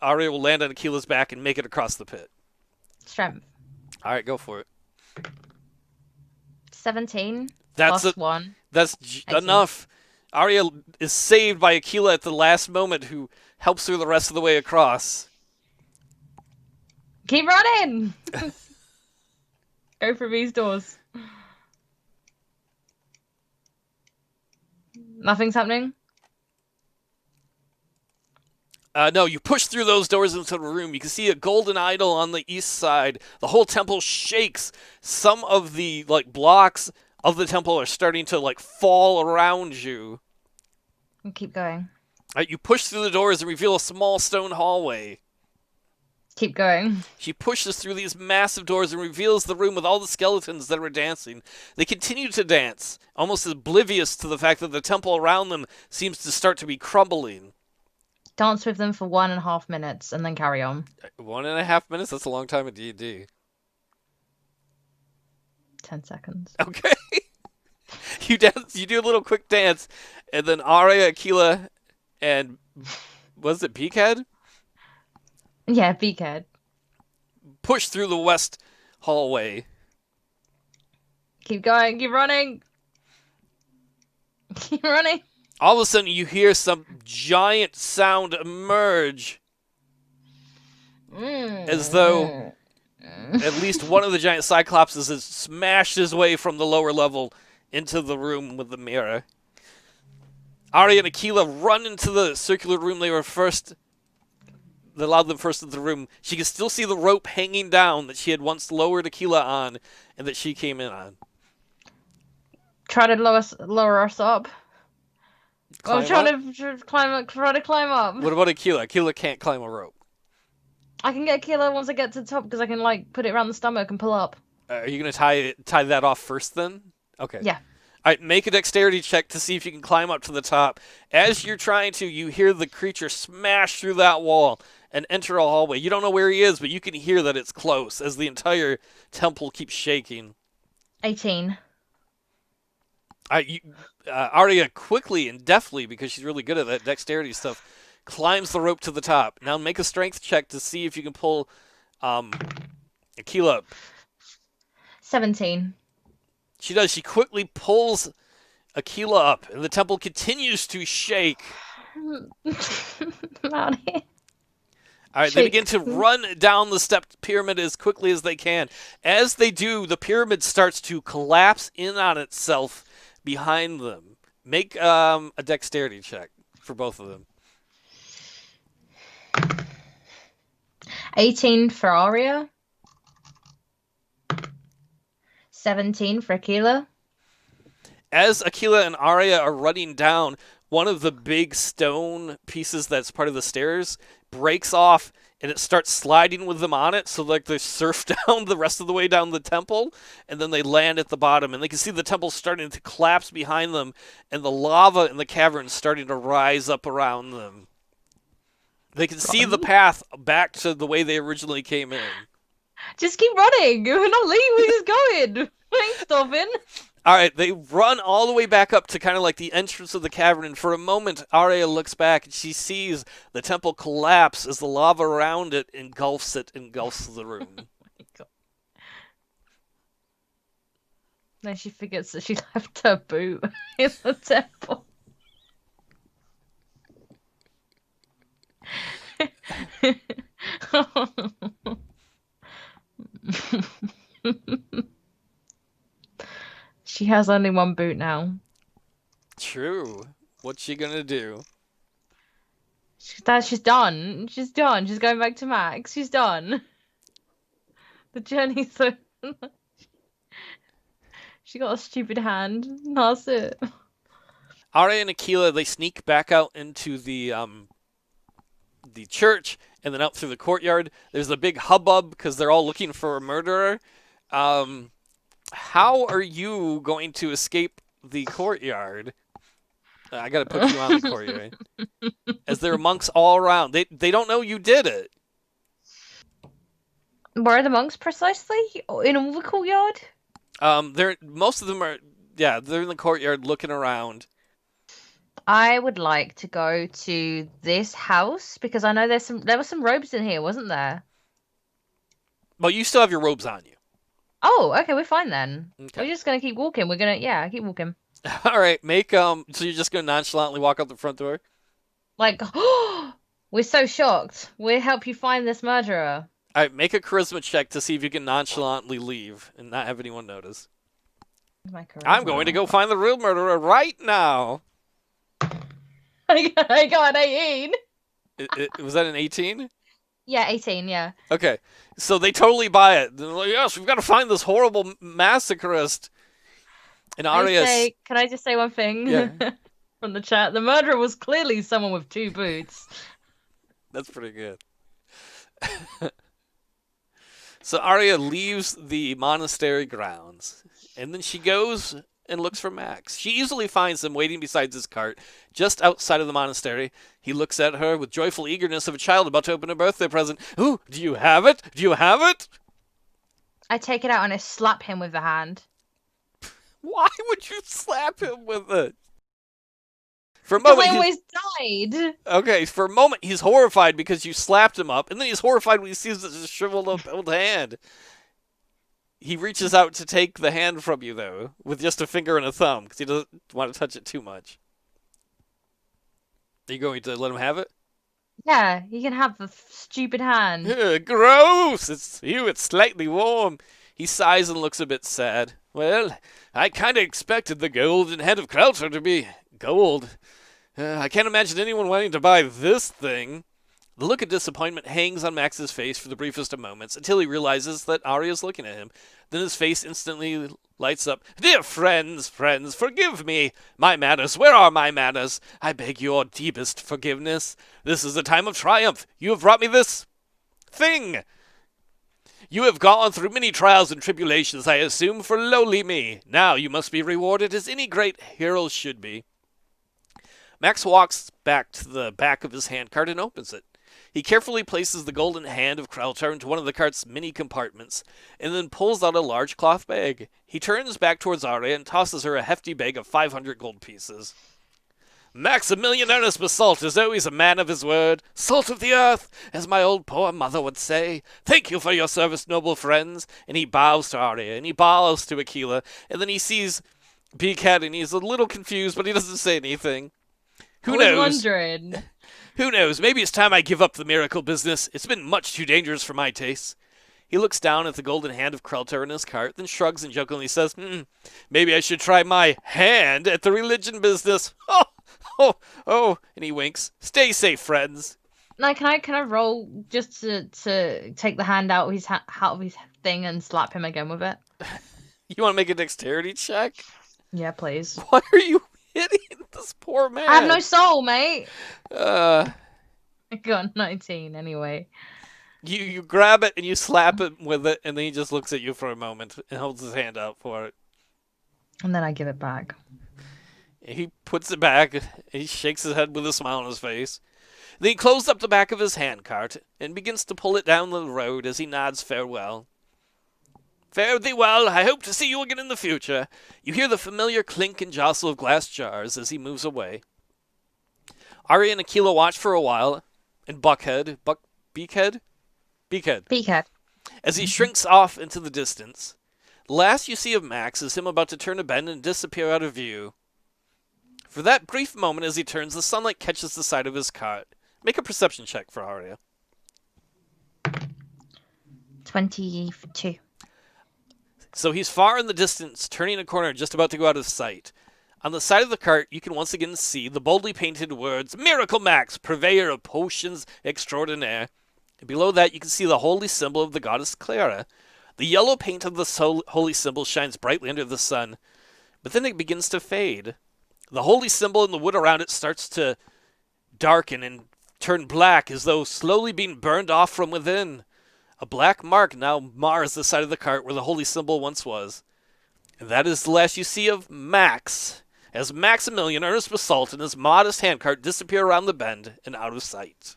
Aria will land on Akela's back and make it across the pit. Strength. All right, go for it. 17 plus 1. That's enough. Aria is saved by Akela at the last moment, who helps her the rest of the way across. Keep running! Go through these doors. Nothing's happening? No, you push through those doors into the room. You can see a golden idol on the east side. The whole temple shakes. Some of the blocks of the temple are starting to fall around you. Keep going. You push through the doors and reveal a small stone hallway. Keep going. She pushes through these massive doors and reveals the room with all the skeletons that were dancing. They continue to dance, almost oblivious to the fact that the temple around them seems to start to be crumbling. Dance with them for 1.5 minutes and then carry on. 1.5 minutes? That's a long time in D&D. 10 seconds. Okay. You dance. You do a little quick dance, and then Aria, Akela, and was it Beakhead? Yeah, Beakhead. Push through the west hallway. Keep going. Keep running. Keep running. All of a sudden, you hear some giant sound emerge, as though at least one of the giant Cyclopses has smashed his way from the lower level into the room with the mirror. Aria and Akela run into the circular room that allowed them first into the room. She can still see the rope hanging down that she had once lowered Akela on and that she came in on. Try to lower us up. I'm trying to climb up. What about Akela? Akela can't climb a rope. I can get Akela once I get to the top because I can like put it around the stomach and pull up. Are you gonna tie that off first then? Okay. Yeah. All right, make a dexterity check to see if you can climb up to the top. As you're trying to, you hear the creature smash through that wall and enter a hallway. You don't know where he is, but you can hear that it's close as the entire temple keeps shaking. 18. Aria quickly and deftly, because she's really good at that dexterity stuff, climbs the rope to the top. Now make a strength check to see if you can pull Akela up. 17. She does. She quickly pulls Akela up, and the temple continues to shake. Out here. All right, they begin to run down the stepped pyramid as quickly as they can. As they do, the pyramid starts to collapse in on itself behind them. Make a dexterity check for both of them. 18 for Aria. 17 for Akela. As Akela and Aria are running down, one of the big stone pieces that's part of the stairs breaks off, and it starts sliding with them on it, so like they surf down the rest of the way down the temple, and then they land at the bottom, and they can see the temple starting to collapse behind them, and the lava in the cavern starting to rise up around them. They can see the path back to the way they originally came in. Just keep running. We're not leaving. We're just going. We ain't stopping. All right, they run all the way back up to kind of like the entrance of the cavern, and for a moment, Aria looks back, and she sees the temple collapse as the lava around it engulfs the room. Oh my God. Then she forgets that she left her boot in the temple. She has only one boot now. True. What's she gonna do? She's done. She's done. She's going back to Max. She's done. The journey's so. She got a stupid hand. That's it. Aria and Akela, they sneak back out into the church and then out through the courtyard. There's a big hubbub because they're all looking for a murderer. How are you going to escape the courtyard? I gotta put you on the courtyard. As there are monks all around. They don't know you did it. Where are the monks precisely? In all the courtyard? Most of them are, yeah, they're in the courtyard looking around. I would like to go to this house because I know there were some robes in here, wasn't there? Well, you still have your robes on you. Oh, okay, we're fine then. Okay. We're just gonna keep walking. Keep walking. All right, so you're just gonna nonchalantly walk out the front door? Like, we're so shocked. We'll help you find this murderer. All right, make a charisma check to see if you can nonchalantly leave and not have anyone notice. I'm going to go find the real murderer right now. I got an 18. Was that an 18? Yeah, 18, yeah. Okay, so they totally buy it. They're like, yes, we've got to find this horrible massacrist. And Aria... Can I just say one thing? Yeah. From the chat? The murderer was clearly someone with 2 boots. That's pretty good. So Aria leaves the monastery grounds, and then she goes and looks for Max. She easily finds him waiting beside his cart, just outside of the monastery. He looks at her with joyful eagerness of a child about to open a birthday present. Ooh, do you have it? Do you have it? I take it out and I slap him with the hand. Why would you slap him with it? For a Because moment, I always died. Okay, for a moment, he's horrified because you slapped him up, and then he's horrified when he sees this shriveled up old hand. He reaches out to take the hand from you, though, with just a finger and a thumb, because he doesn't want to touch it too much. Are you going to let him have it? Yeah, he can have the stupid hand. Ugh, gross! It's slightly warm. He sighs and looks a bit sad. Well, I kind of expected the golden head of Kreltor to be gold. I can't imagine anyone wanting to buy this thing. The look of disappointment hangs on Max's face for the briefest of moments until he realizes that Aria's looking at him. Then his face instantly lights up. Dear friends, forgive me. My manners, where are my manners? I beg your deepest forgiveness. This is a time of triumph. You have brought me this thing. You have gone through many trials and tribulations, I assume, for lowly me. Now you must be rewarded as any great hero should be. Max walks back to the back of his handcart and opens it. He carefully places the golden hand of Kreltor into one of the cart's many compartments, and then pulls out a large cloth bag. He turns back towards Aria and tosses her a hefty bag of 500 gold pieces. Maximilian Ernest Basalt is always a man of his word, salt of the earth, as my old poor mother would say. Thank you for your service, noble friends. And he bows to Aria, and he bows to Akela, and then he sees Beakhead, and he's a little confused, but he doesn't say anything. Who knows? Wondering. Who knows? Maybe it's time I give up the miracle business. It's been much too dangerous for my tastes. He looks down at the golden hand of Kreltor in his cart, then shrugs and jokingly says, maybe I should try my hand at the religion business. Oh, and he winks. Stay safe, friends. Like, can I roll just to take the hand out of his thing and slap him again with it? You want to make a dexterity check? Yeah, please. Why are you hitting this poor man? I have no soul, mate. I got 19 anyway. You grab it and you slap him with it, and then he just looks at you for a moment and holds his hand out for it. And then I give it back. He puts it back, and he shakes his head with a smile on his face. Then he closes up the back of his handcart and begins to pull it down the road as he nods farewell. Fare thee well. I hope to see you again in the future. You hear the familiar clink and jostle of glass jars as he moves away. Aria and Akela watch for a while, and Beakhead, as he shrinks off into the distance. The last you see of Max is him about to turn a bend and disappear out of view. For that brief moment as he turns, the sunlight catches the side of his cart. Make a perception check for Aria. 22. So he's far in the distance, turning a corner, just about to go out of sight. On the side of the cart, you can once again see the boldly painted words, Miracle Max, purveyor of potions extraordinaire. And below that, you can see the holy symbol of the goddess Clara. The yellow paint of the holy symbol shines brightly under the sun, but then it begins to fade. The holy symbol and the wood around it starts to darken and turn black as though slowly being burned off from within. A black mark now mars the side of the cart where the holy symbol once was. And that is the last you see of Max, as Maximilian Ernest Basalt and his modest handcart disappear around the bend and out of sight.